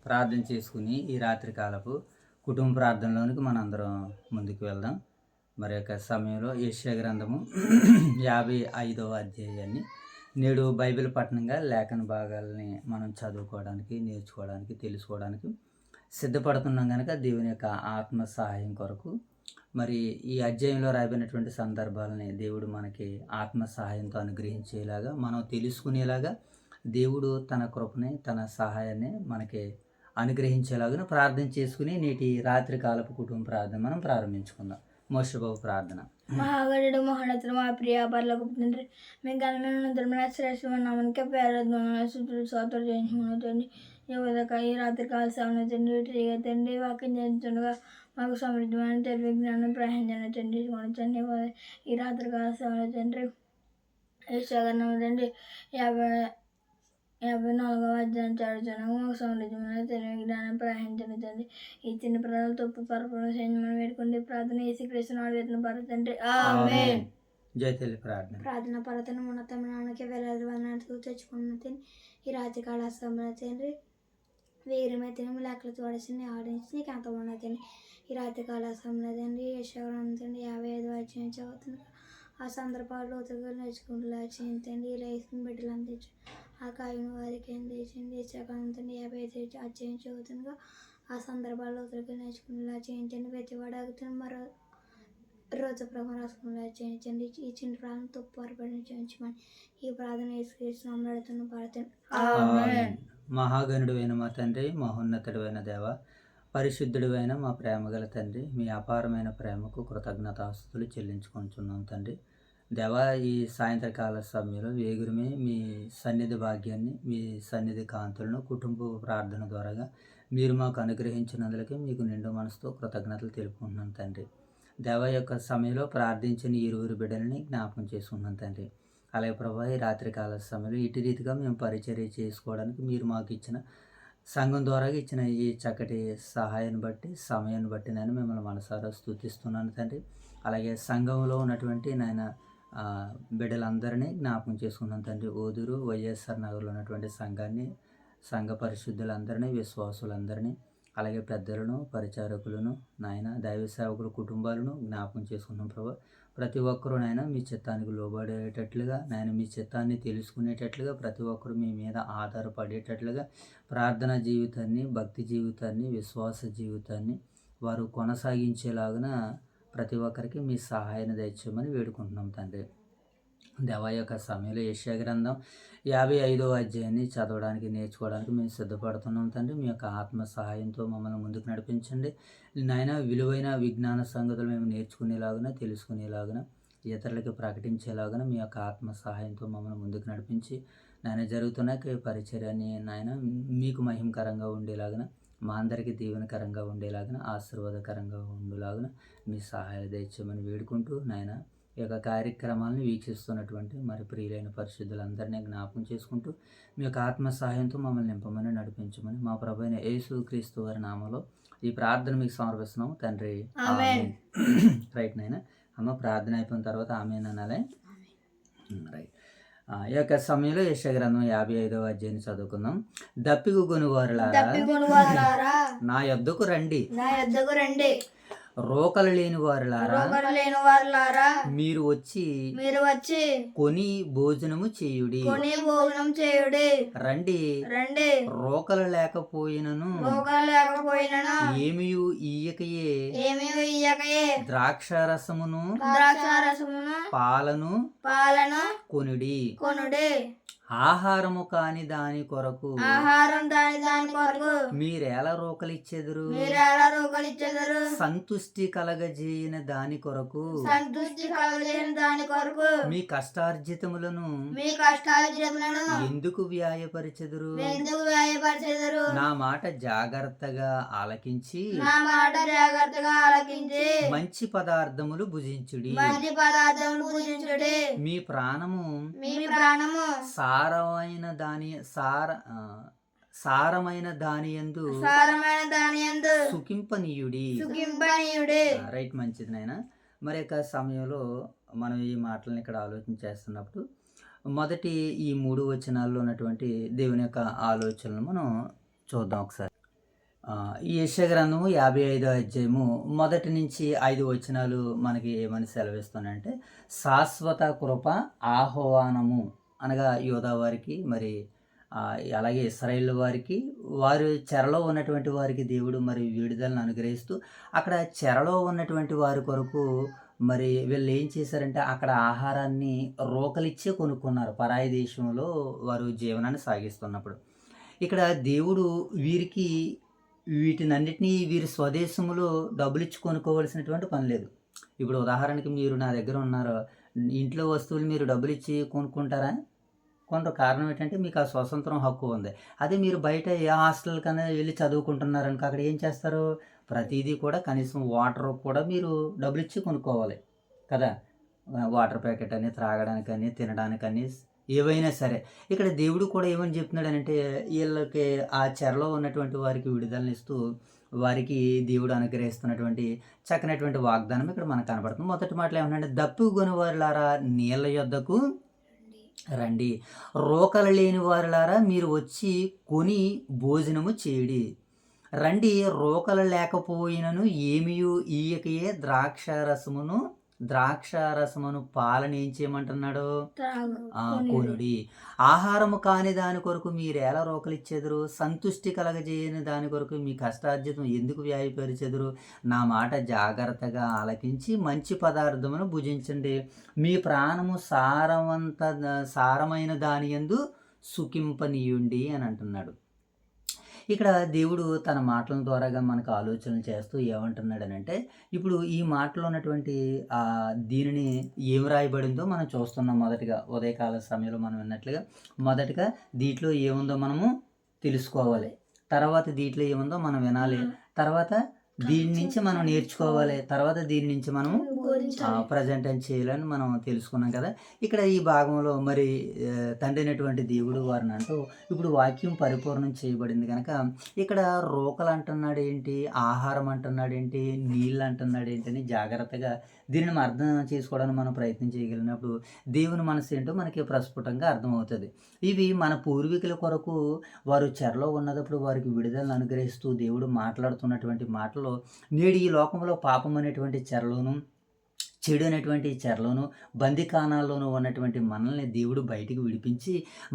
ప్రార్థన చేసుకుని ఈ రాత్రి కాలపు కుటుంబ ప్రార్థనలోనికి మనందరం ముందుకు వెళ్దాం. మరి యొక్క సమయంలో యెషయా గ్రంథము 55వ అధ్యాయాన్ని నేడు బైబిల్ పఠనంగా లేఖన భాగాలని మనం చదువుకోవడానికి, నేర్చుకోవడానికి, తెలుసుకోవడానికి సిద్ధపడుతున్నాం కనుక దేవుని యొక్క ఆత్మ సహాయం కొరకు మరి ఈ అధ్యాయంలో రాయబడినటువంటి సందర్భాలని దేవుడు మనకి ఆత్మ సహాయంతో అనుగ్రహించేలాగా, మనం తెలుసుకునేలాగా దేవుడు తన కృపని, తన సహాయాన్ని మనకి అనుగ్రహించేలాగా ప్రార్థన చేసుకుని నేటి రాత్రి కాలపు కుటుంబ ప్రార్థన మనం ప్రారంభించుకుందాం. మోషబాబు ప్రార్థన. మహాగణుడు మహోన్నతుడు మా ప్రియ పర్లకు తండ్రి, మేము ఘనమైన ధర్మమైన శ్రేష్టమైన నామనికే పేరద్వాన శుద్ధులు సోదరు చేయించుకున్న తండ్రి, ఈ రాత్రి కాల సమయంలో తండ్రి ఇటుగా తండ్రి వాక్యం చేయించుండగా మాకు సమృద్ధమైన తెలివి జ్ఞానం ప్రయాణించిన తండ్రి తండ్రి ఈ రాత్రి కాల సమయంలో తండ్రి యెషయా తండ్రి 54వ అధ్యాయం చదువుతున్నాము. మాకు సమృద్ధమైన తెలివి జ్ఞానం ప్రయాణించిన తండ్రి ఈ చిన్న ప్రజలు తప్పు పరపడం మనం వేడుకుంటే ప్రార్థన యేసుక్రీస్తు నామమున వేడున పరతండ్రి ఆమేన్. జయతల్లి ప్రార్థన. ప్రార్థన పరతను ఉన్నతమైనకి వేలాది వందనాలు తెచ్చుకున్న తండ్రి ఈ రాత్రి కాల సమయంలో తండ్రి వేరమే తిని లెక్కలతో ఆడిసి ఆడించి నీకు ఎంత ఉన్నది తండ్రి ఈ రాత్రి కాల సమయంలో తండ్రి యెషయా తండ్రి 55వ అధ్యాయం చదువుతున్నా ఆ సందర్భాల్లో ఉతగా నేర్చుకుంటూ చేయండి ఇలా వేసుకుని బిడ్డలు అందించు ఆ కాయను వారికి ఏం తెచ్చండి యెషయాకాంతండి 55 అధ్యాయం చదువుతుండగా ఆ సందర్భాల్లో ఉతగా నేర్చుకునేలా చేయించండి. ప్రతివాడు ఆగుతున్న మరో రోజు ప్రభు రాసుకునేలా చేయించండి. ఈ చిన్న ప్రాణం తప్పు పొరపడిన చేయించమని ఈ ప్రార్థన యేసుక్రీస్తు అడుగుతున్న ఆమేన్. మహాగణుడు అయిన మా తండ్రి, మహోన్నతుడు అయిన దేవ, పరిశుద్ధుడు అయిన మా ప్రేమగల తండ్రి, మీ అపారమైన ప్రేమకు కృతజ్ఞతాస్తుతులు చెల్లించుకుంటున్నాం తండ్రి. దేవా, ఈ సాయంత్రకాల సమయంలో వేగురమే మీ సన్నిధి భాగ్యాన్ని, మీ సన్నిధి కాంతులను కుటుంబ ప్రార్థన ద్వారాగా మీరు మాకు అనుగ్రహించినందులకే మీకు నిండు మనసుతో కృతజ్ఞతలు తెలుపుకుంటున్నాం తండ్రి. దేవ యొక్క సమయంలో ప్రార్థించిన ఇరువురు బిడ్డలని జ్ఞాపకం చేసుకున్నాం తండ్రి. అలాగే ప్రభా, ఈ రాత్రికాల సమయంలో ఇటు రీతిగా మేము పరిచర్య చేసుకోవడానికి మీరు మాకు ఇచ్చిన సంఘం ద్వారా ఇచ్చిన ఈ చక్కటి సహాయాన్ని బట్టి, సమయాన్ని బట్టి నేను మిమ్మల్ని మనసారా స్తుతిస్తున్నాను తండ్రి. అలాగే సంఘంలో ఉన్నటువంటి నాయన బిడ్డలందరినీ జ్ఞాపకం చేసుకున్నాను తండ్రి. ఓదూరు వైఎస్ఆర్ నగర్లో ఉన్నటువంటి సంఘాన్ని, సంఘ పరిశుద్ధులందరినీ, విశ్వాసులందరినీ, అలాగే పెద్దలను, పరిచారకులను, నాయన దైవ సేవకుల కుటుంబాలను జ్ఞాపకం చేసుకున్నాం ప్రభా. ప్రతి ఒక్కరూ నాయన మీ చిత్తానికి లోబడేటట్లుగా, నాయన మీ చిత్తాన్ని తెలుసుకునేటట్లుగా, ప్రతి ఒక్కరు మీ మీద ఆధారపడేటట్లుగా ప్రార్థనా జీవితాన్ని, భక్తి జీవితాన్ని, విశ్వాస జీవితాన్ని వారు కొనసాగించేలాగున ప్రతి ఒక్కరికి మీ సహాయాన్ని దయచేయమని వేడుకుంటున్నాం తండ్రి. దేవా యొక్క సమయంలో యెషయా గ్రంథం 55వ అధ్యాయాన్ని చదవడానికి, నేర్చుకోవడానికి మేము సిద్ధపడుతున్నాం తండ్రి. మీ యొక్క ఆత్మ సహాయంతో మమ్మల్ని ముందుకు నడిపించండి నాయన. విలువైన విజ్ఞాన సంగతులు మేము నేర్చుకునేలాగున, తెలుసుకునేలాగున, ఇతరులకి ప్రకటించేలాగున మీ యొక్క ఆత్మ సహాయంతో మమ్మల్ని ముందుకు నడిపించి నాయన జరుగుతున్న పరిచర్యాన్ని నాయన మీకు మహిమకరంగా ఉండేలాగున, మా అందరికీ దీవెనకరంగా ఉండేలాగున, ఆశీర్వాదకరంగా ఉండేలాగున మీ సహాయాలు దయచేయమని వేడుకుంటూ నాయన ఈ యొక్క కార్యక్రమాలను వీక్షిస్తున్నటువంటి మరి ప్రియులైన పరిశుద్ధులందరినీ జ్ఞాపకం చేసుకుంటూ మీ యొక్క ఆత్మ సహాయంతో మమ్మల్ని నింపమని, నడిపించమని మా ప్రభు అయిన యేసుక్రీస్తు వారి నామములో ఈ ప్రార్థన మీకు సమర్పిస్తున్నాం తండ్రి ఆమేన్. రైట్ నాయన. అమ్మ ప్రార్థన అయిపోయిన తర్వాత ఆమేన్ అనాలే. రైట్. ఈ యొక్క సమయంలో యెషయా గ్రంథం 55వ అధ్యాయాన్ని చదువుకుందాం. దప్పిక కొనువారులారా నా యొద్దకు రండి, రోకలు లేని వారులారా మీరు వచ్చి కొని భోజనము చేయుడి. రండి రోకలు లేకపోయినను ఏమియు ఇయ్యకయే ద్రాక్షారసమును పాలను కొనుడి. ఆహారము కాని దాని కొరకు మీరెలా రోకలిచ్చెదరు? సంతుష్టి కలగజేయని దాని కొరకు మీ కష్టార్జితములను ఎందుకు వ్యాయపరిచెదరు? నా మాట జాగ్రత్తగా ఆలకించి మంచి పదార్థములు భుజించుడి. మీ ప్రాణము సారమైన దానియందు సుఖింపనీయుడి. రైట్, మంచిది నాయన. మరి యొక్క సమయంలో మనం ఈ మాటలను ఇక్కడ ఆలోచన చేస్తున్నప్పుడు మొదటి ఈ 3 వచనాల్లో ఉన్నటువంటి దేవుని యొక్క ఆలోచనలు మనం చూద్దాం ఒకసారి. ఈ యెషయా గ్రంథము 55వ అధ్యాయము మొదటి నుంచి 5 వచనాలు మనకి ఏమని సెలవిస్తున్నాయంటే, శాశ్వత కృప ఆహ్వానము అనగా యోధా వారికి, మరి అలాగే ఇశ్రాయేలు వారికి, వారు చెరలో ఉన్నటువంటి వారికి దేవుడు మరి విడుదలను అనుగ్రహిస్తూ, అక్కడ చెరలో ఉన్నటువంటి వారి కొరకు మరి వీళ్ళు ఏం చేశారంటే అక్కడ ఆహారాన్ని రోకలిచ్చే కొనుక్కున్నారు. పరాయి దేశంలో వారు జీవనాన్ని సాగిస్తున్నప్పుడు ఇక్కడ దేవుడు వీరికి వీటినన్నిటినీ వీరి స్వదేశంలో డబ్బులిచ్చి కొనుక్కోవాల్సినటువంటి పని లేదు. ఇప్పుడు ఉదాహరణకి మీరు నా దగ్గర ఉన్నారు, ఇంట్లో వస్తువులు మీరు డబ్బులిచ్చి కొనుక్కుంటారా? కొనరు. కారణం ఏంటంటే మీకు ఆ స్వతంత్రం హక్కు ఉంది. అదే మీరు బయట ఏ హాస్టల్ కన్నా వెళ్ళి చదువుకుంటున్నారనుకో, అక్కడ ఏం చేస్తారు? ప్రతిదీ కూడా కనీసం వాటర్ కూడా మీరు డబ్బులిచ్చి కొనుక్కోవాలి కదా. వాటర్ ప్యాకెట్ అని, త్రాగడానికని, తినడానికని, ఏవైనా సరే. ఇక్కడ దేవుడు కూడా ఏమని చెప్తున్నాడనంటే, వీళ్ళకి ఆ చెరలో ఉన్నటువంటి వారికి విడుదలనిస్తూ వారికి దేవుడు అనుగ్రహిస్తున్నటువంటి చక్కనటువంటి వాగ్దానం ఇక్కడ మనకు కనపడుతుంది. మొదటి మాటలు ఏమన్నాడంటే, దప్పిగొని వారులారా నీళ్ళ యొద్దకు రండి, రోకలు లేని వారులారా మీరు వచ్చి కొని భోజనము చేయుడి. రండి, రోకలు లేకపోయినను ఏమియు ఈయకయే ద్రాక్షారసమును పాలను ఏం చేయమంటున్నాడు? కొనుడి. ఆహారము కాని దాని కొరకు మీరు ఎలా రోకలిచ్చెదరు? సంతుష్టి కలగజేయని దాని కొరకు మీ కష్టార్జితం ఎందుకు వ్యాయపరిచెదరు? నా మాట జాగ్రత్తగా ఆలకించి మంచి పదార్థమును భుజించండి. మీ ప్రాణము సారమైన దాని యందు సుఖింపనీయుండి అని అంటున్నాడు. ఇక్కడ దేవుడు తన మాటల ద్వారాగా మనకు ఆలోచనలు చేస్తూ ఏమంటున్నాడనంటే, ఇప్పుడు ఈ మాటలో ఉన్నటువంటి దీనిని ఏం రాయబడిందో మనం చూస్తున్నాం. మొదటిగా ఉదయకాల సమయంలో మనం విన్నట్లుగా, మొదటిగా దీంట్లో ఏముందో మనము తెలుసుకోవాలి, తర్వాత దీంట్లో ఏముందో మనం వినాలి, తర్వాత దీని నుంచి మనం నేర్చుకోవాలి, తర్వాత దీని నుంచి మనం ప్రజెంట్ అని చేయాలని మనం తెలుసుకున్నాం కదా. ఇక్కడ ఈ భాగంలో మరి తండ్రి అయినటువంటి దేవుడు వారిని అంటూ ఇప్పుడు వాక్యం పరిపూర్ణం చేయబడింది కనుక ఇక్కడ రోకలు అంటున్నాడు ఏంటి, ఆహారం అంటున్నాడు ఏంటి, నీళ్ళు అంటున్నాడు ఏంటి అని జాగ్రత్తగా దీనిని అర్థం చేసుకోవడానికి మనం ప్రయత్నం చేయగలిగినప్పుడు దేవుని మనసు ఏంటో మనకి ప్రస్ఫుటంగా అర్థమవుతుంది. ఇవి మన పూర్వీకుల కొరకు వారు చెరలో ఉన్నప్పుడు వారికి విడుదలను అనుగ్రహిస్తూ దేవుడు మాట్లాడుతున్నటువంటి మాటలు నేడు ఈ లోకంలో పాపం అనేటువంటి చెరలోను, చెడు అనేటువంటి చెరలోను, బందికానాల్లోనూ ఉన్నటువంటి మనల్ని దేవుడు బయటికి విడిపించి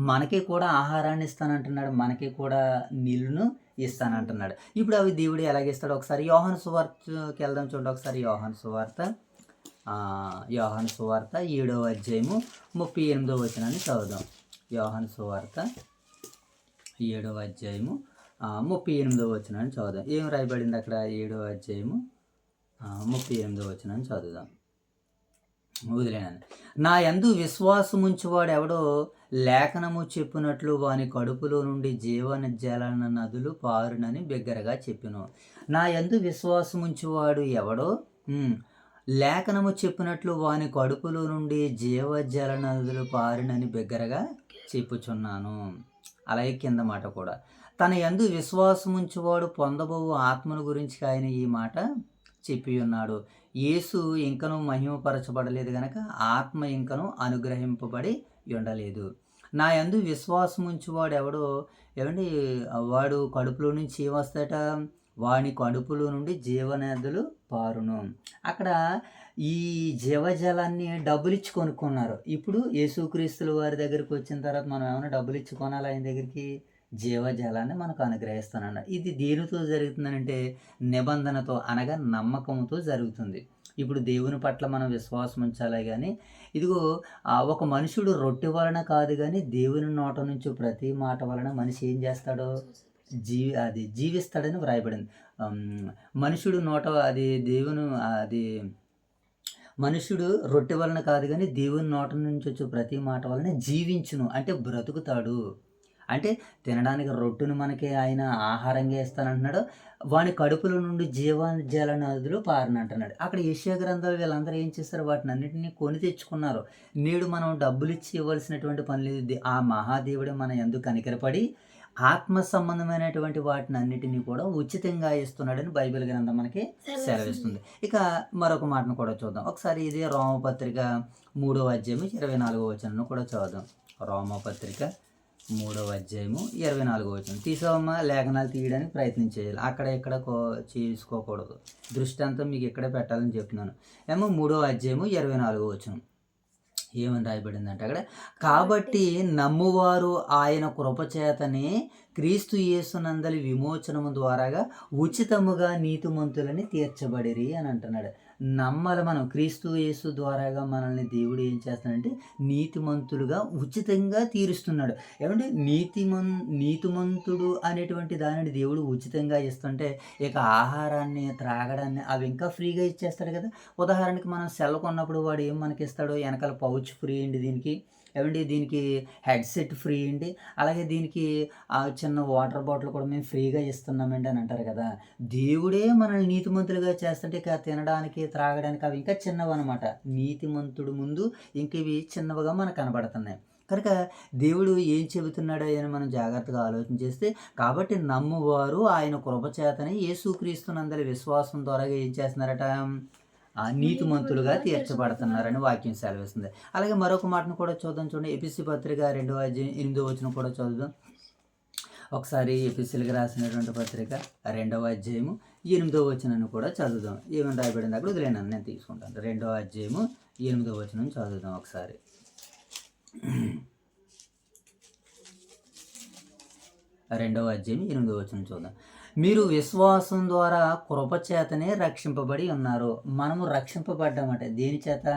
మనకి కూడా ఆహారాన్ని ఇస్తానంటున్నాడు, మనకి కూడా నీళ్ళను ఇస్తానంటున్నాడు. ఇప్పుడు అవి దేవుడు ఎలాగిస్తాడు? ఒకసారి యోహాను సువార్తకి వెళ్దాం చూడండి. ఒకసారి యోహాను సువార్త 7వ అధ్యాయము 38వ వచనాన్ని చదువుదాం. యోహాను సువార్త 7వ అధ్యాయము 38వ వచనాన్ని చదువుదాం. ఏం రాయబడింది అక్కడ? 7వ అధ్యాయము 38వ వచనాన్ని చదువుదాం. వదిలేనండి. నా యందు విశ్వాసముంచువాడు ఎవడో లేఖనము చెప్పినట్లు వాని కడుపులో నుండి జీవజల నదులు పారునని బిగ్గరగా చెప్పెను. నా యందు విశ్వాసముంచువాడు ఎవడో లేఖనము చెప్పినట్లు వాని కడుపులో నుండి జీవజల నదులు పారునని బిగ్గరగా చెప్పుచున్నాను. అలాగే కింద మాట కూడా, తన యందు విశ్వాసముంచువాడు పొందబోవు ఆత్మను గురించి ఆయన ఈ మాట చెప్పి ఉన్నాడు. యేసు ఇంకనూ మహిమపరచబడలేదు గనక ఆత్మ ఇంకనూ అనుగ్రహింపబడి ఉండలేదు. నా యందు విశ్వాసముంచువాడు ఎవడో, ఏమండి, వాడు కడుపులో నుంచి ఏమొస్తాట? వాని కడుపులో నుండి జీవనదులు పారును. అక్కడ ఈ జీవజలాన్ని డబ్బులు ఇచ్చి కొనుక్కున్నారు. ఇప్పుడు యేసుక్రీస్తుల వారి దగ్గరికి వచ్చిన తర్వాత మనం ఏమైనా డబ్బులు ఇచ్చి కొనాలి ఆయన దగ్గరికి? జీవజలాన్ని మనకు అనుగ్రహిస్తానన్న. ఇది దేనితో జరుగుతుందంటే నిబంధనతో, అనగా నమ్మకంతో జరుగుతుంది. ఇప్పుడు దేవుని పట్ల మనం విశ్వాసం ఉంచాలి. కానీ ఇదిగో ఒక మనుషుడు రొట్టె వలన కాదు కానీ దేవుని నోట నుంచి ప్రతి మాట వలన మనిషి ఏం చేస్తాడో జీవిస్తాడని వ్రాయబడింది. మనుషుడు నోట మనుషుడు రొట్టె వలన కాదు కానీ దేవుని నోట నుంచి వచ్చే ప్రతి మాట వలన జీవించును, అంటే బ్రతుకుతాడు. అంటే తినడానికి రొట్టెను మనకి ఆయన ఆహారంగా ఇస్తానంటున్నాడు. వాని కడుపులో నుండి జీవజల నదులు పారనంటున్నాడు. అక్కడ యెషయా గ్రంథాలు వీళ్ళందరూ ఏం చేస్తారు? వాటిని అన్నింటినీ కొని తెచ్చుకున్నారు. నేడు మనం డబ్బులు ఇచ్చి ఇవ్వాల్సినటువంటి పని లేదు. ఆ మహాదేవుడే మన యందు కనికరపడి ఆత్మ సంబంధమైనటువంటి వాటిని అన్నిటినీ కూడా ఉచితంగా ఇస్తున్నాడని బైబిల్ గ్రంథం మనకి సెలవిస్తుంది. ఇక మరొక మాటను కూడా చూద్దాం. ఒకసారి ఇది రోమపత్రిక 3వ అధ్యాయం 24వ వచనం కూడా చదువుదాం. రోమపత్రిక 3వ అధ్యాయము 24వ వచనం. తీసావమ్మా, లేఖనాలు తీయడానికి ప్రయత్నం చేయాలి, అక్కడ ఇక్కడ చేసుకోకూడదు. దృష్టి అంతా మీకు ఇక్కడే పెట్టాలని చెప్తున్నాను. ఏమో 3వ అధ్యాయము 24వ వచనం ఏమని రాయబడిందంటే అక్కడ, కాబట్టి నమ్మువారు ఆయన కృపచేతనే క్రీస్తు యేసునందలి విమోచనము ద్వారాగా ఉచితముగా నీతిమంతులని తీర్చబడిరి అని అంటున్నాడు. నమ్మాలి మనం. క్రీస్తు యేసు ద్వారాగా మనల్ని దేవుడు ఏం చేస్తాడంటే నీతిమంతులుగా ఉచితంగా తీరుస్తున్నాడు. ఏమంటే నీతిమంతుడు అనేటువంటి దానిని దేవుడు ఉచితంగా ఇస్తుంటే ఇక ఆహారాన్ని, త్రాగడాన్ని అవి ఇంకా ఫ్రీగా ఇచ్చేస్తాడు కదా. ఉదాహరణకి మనం సెల్ కొన్నప్పుడు వాడు ఏం మనకి ఇస్తాడు, వెనకాల పౌచ్ ఫ్రీ అండి దీనికి, ఏమండి దీనికి హెడ్సెట్ ఫ్రీ అండి, అలాగే దీనికి చిన్న వాటర్ బాటిల్ కూడా మేము ఫ్రీగా ఇస్తున్నామండి అని అంటారు కదా. దేవుడే మనల్ని నీతిమంతులుగా చేస్తుంటే ఇక తినడానికి, త్రాగడానికి అవి ఇంకా చిన్నవి అనమాట. నీతిమంతుడు ముందు ఇంక ఇవి చిన్నవిగా మనకు కనబడుతున్నాయి. కనుక దేవుడు ఏం చెబుతున్నాడో అని మనం జాగ్రత్తగా ఆలోచన చేస్తే, కాబట్టి నమ్మువారు ఆయన కృపచేతనే యేసుక్రీస్తునందలి విశ్వాసం ద్వారా ఏం చేస్తున్నారట, నీతిమంతులుగా తీర్చబడుతున్నారని వాక్యం సెలవిస్తుంది. అలాగే మరొక మాటను కూడా చూద్దాం. చూడండి, ఎపిసి పత్రిక 2వ అధ్యాయం 8వ వచనం కూడా చదువుదాం ఒకసారి. ఎపిసిలకు రాసినటువంటి పత్రిక 2వ అధ్యాయము 8వ వచనాన్ని కూడా చదువుదాం. ఏమని రాయబడింది అక్కడ వదిలేనని నేను తీసుకుంటాను. 2వ అధ్యాయము 8వ వచనం చదువుదాం ఒకసారి. 2వ అధ్యాయం 8వ వచనం చూద్దాం. మీరు విశ్వాసం ద్వారా కృపచేతనే రక్షింపబడి ఉన్నారు. మనము రక్షింపబడ్డామట. దేని చేత?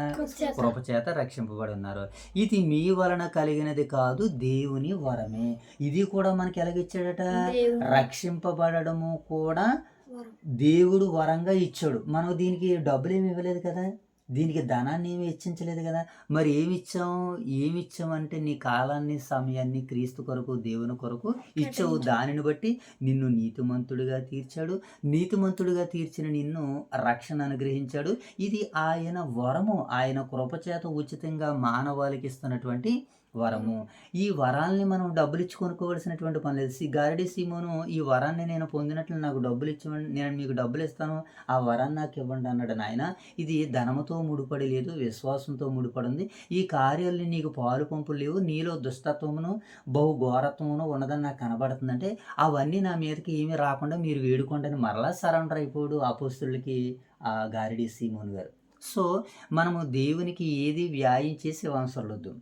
కృపచేత రక్షింపబడి ఉన్నారు. ఇది మీ వలన కలిగినది కాదు, దేవుని వరమే. ఇది కూడా మనకి ఎలాగిచ్చాడట? రక్షింపబడము కూడా దేవుడు వరంగా ఇచ్చాడు. మనం దీనికి డబ్బులు ఏమి ఇవ్వలేదు కదా, దీనికి ధనాన్ని ఏమి హెచ్చించలేదు కదా. మరి ఏమిచ్చామంటే నీ కాలాన్ని, సమయాన్ని క్రీస్తు కొరకు, దేవుని కొరకు ఇచ్చావు. దానిని బట్టి నిన్ను నీతిమంతుడిగా తీర్చాడు. నీతిమంతుడిగా తీర్చిన నిన్ను రక్షణ అనుగ్రహించాడు. ఇది ఆయన వరము. ఆయన కృపచేత ఉచితంగా మానవాళికి ఇస్తున్నటువంటి వరము. ఈ వరాల్ని మనం డబ్బులు ఇచ్చి కొనుక్కోవలసినటువంటి పని లేదు. గారడి సీమోను ఈ వరాన్ని నేను పొందినట్లు నాకు డబ్బులు ఇచ్చివ్వండి, నేను మీకు డబ్బులు ఇస్తాను, ఆ వరాన్ని నాకు ఇవ్వండి అన్నాడు. నాయన, ఇది ధనముతో ముడిపడి లేదు, విశ్వాసంతో ముడిపడింది. ఈ కార్యాలని నీకు పాలు పంపులు లేవు, నీలో దుష్టత్వమును బహు ఘోరత్వమును ఉన్నదని నాకు కనబడుతుందంటే అవన్నీ నా మీదకి ఏమీ రాకుండా మీరు వేడుకోండి అని మరలా సరెండర్ అయిపోడు అపోస్తులకి ఆ గారడి సీమోను గారు. సో మనము దేవునికి ఏది వ్యాయం చేసి అవసరం లేదు.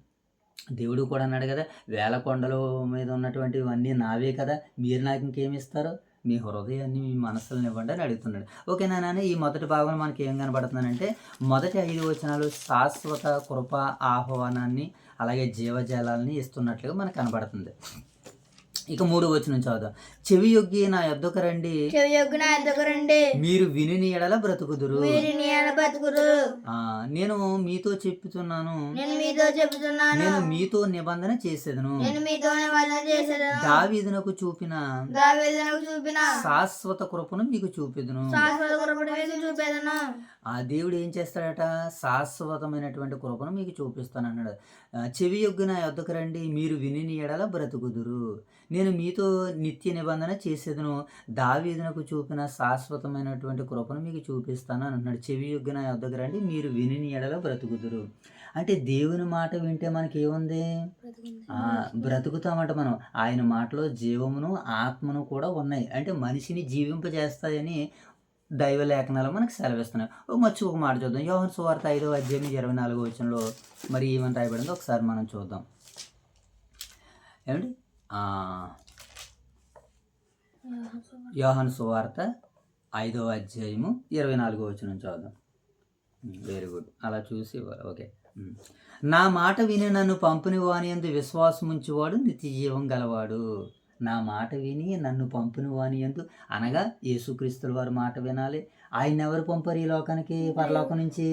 దేవుడు కూడా అన్నాడు కదా, వేల కొండల మీద ఉన్నటువంటివన్నీ నావే కదా, మీరు నాకు ఇంకేమి ఇస్తారు, మీ హృదయాన్ని, మీ మనసులను ఇవ్వండి అని అడుగుతున్నాడు. ఓకేనా నాన్న. ఈ మొదటి భాగంలో మనకి ఏం కనబడుతుందంటే మొదటి 5 వచనాలు శాశ్వత కృప ఆహ్వానాన్ని అలాగే జీవజాలాన్ని ఇస్తున్నట్లుగా మనకు కనబడుతుంది. ఇక 3వ వచనం చదువుదాం. చెవి యొగ్గి నా యొద్దకు రండి, మీరు విని ఎడల బ్రతుకుదురు. నేను మీతో చెప్పుతున్నాను, నేను మీతో నిబంధన చేసేదను, దావీదునకు చూపిన శాశ్వత కృపను మీకు చూపెదను. ఆ దేవుడు ఏం చేస్తాడట? శాశ్వతమైనటువంటి కృపను మీకు చూపిస్తాను అన్నాడు. చెవి యొగ్గి నా యొద్దకు రండి, మీరు విని ఎడల బ్రతుకుదురు. నేను మీతో నిత్య నిబంధన చేసేదను, దావీదునకు చూపిన శాశ్వతమైనటువంటి కృపను మీకు చూపిస్తాను అని అంటున్నాడు. చెవి యొగ్గి నా యొద్దకు రండి, మీరు విని ఎడల బ్రతుకుదురు. అంటే దేవుని మాట వింటే మనకి ఏముంది? బ్రతుకుతామంట మనం. ఆయన మాటలో జీవమును ఆత్మను కూడా ఉన్నాయి. అంటే మనిషిని జీవింపజేస్తాయని దైవ లేఖనాలు మనకు సెలవిస్తున్నాయి. ఒక మాట చూద్దాం. యోహాను సువార్త 5వ అధ్యాయం 24వ వచనంలో మరి ఏమని రాయబడిందో ఒకసారి మనం చూద్దాం. ఏమండి? యోహాను సువార్త 5వ అధ్యాయము 24వ వచనం చూద్దాం. Very good. అలా చూసి ఓకే. నా మాట విని నన్ను పంపిన వాని యందు విశ్వాసం ఉంచువాడు నిత్య జీవం గలవాడు. నా మాట విని నన్ను పంపిన వాని యందు, అనగా యేసుక్రీస్తుల వారి మాట వినాలి. ఆయన ఎవరు పంపారు ఈ లోకానికి? పరలోకం నుంచి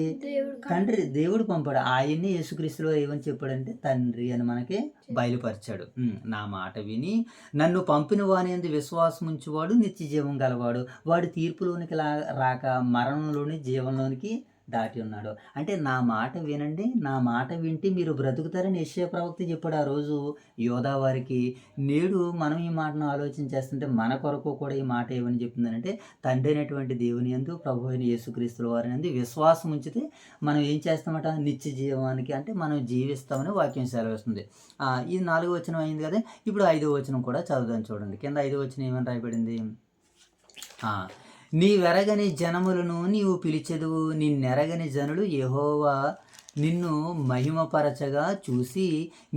తండ్రి, దేవుడు పంపాడు. ఆయన్ని యేసుక్రీస్తులు ఏమని చెప్పాడంటే తండ్రి అని మనకి బయలుపరిచాడు. నా మాట విని నన్ను పంపిన వాని యందు విశ్వాసం ఉంచువాడు నిత్య జీవం గలవాడు. వాడు తీర్పులోనికి రాక మరణంలోని జీవంలోనికి దాటి ఉన్నాడు. అంటే నా మాట వినండి, నా మాట వింటే మీరు బ్రతుకుతారని యెషయా ప్రవక్త చెప్పాడు ఆ రోజు యోధా వారికి. నేడు మనం ఈ మాటను ఆలోచన చేస్తుంటే మన కొరకు కూడా ఈ మాట ఏమని చెప్తుందనంటే, తండ్రి అయినటువంటి దేవుని యందు ప్రభు అయిన యేసుక్రీస్తుల వారి యందు విశ్వాసం ఉంచితే మనం ఏం చేస్తామట, నిత్య జీవానికి అంటే మనం జీవిస్తామని వాక్యం సెలవిస్తుంది. ఇది 4వ వచనం అయింది కదా. ఇప్పుడు 5వ వచనం కూడా చదువుదాం చూడండి. కింద 5వ వచనం ఏమని రాయబడింది? నీవెరగని జనములను నీవు పిలిచెదువు, నిన్నెరగని జనులు యెహోవా నిన్ను మహిమపరచగా చూసి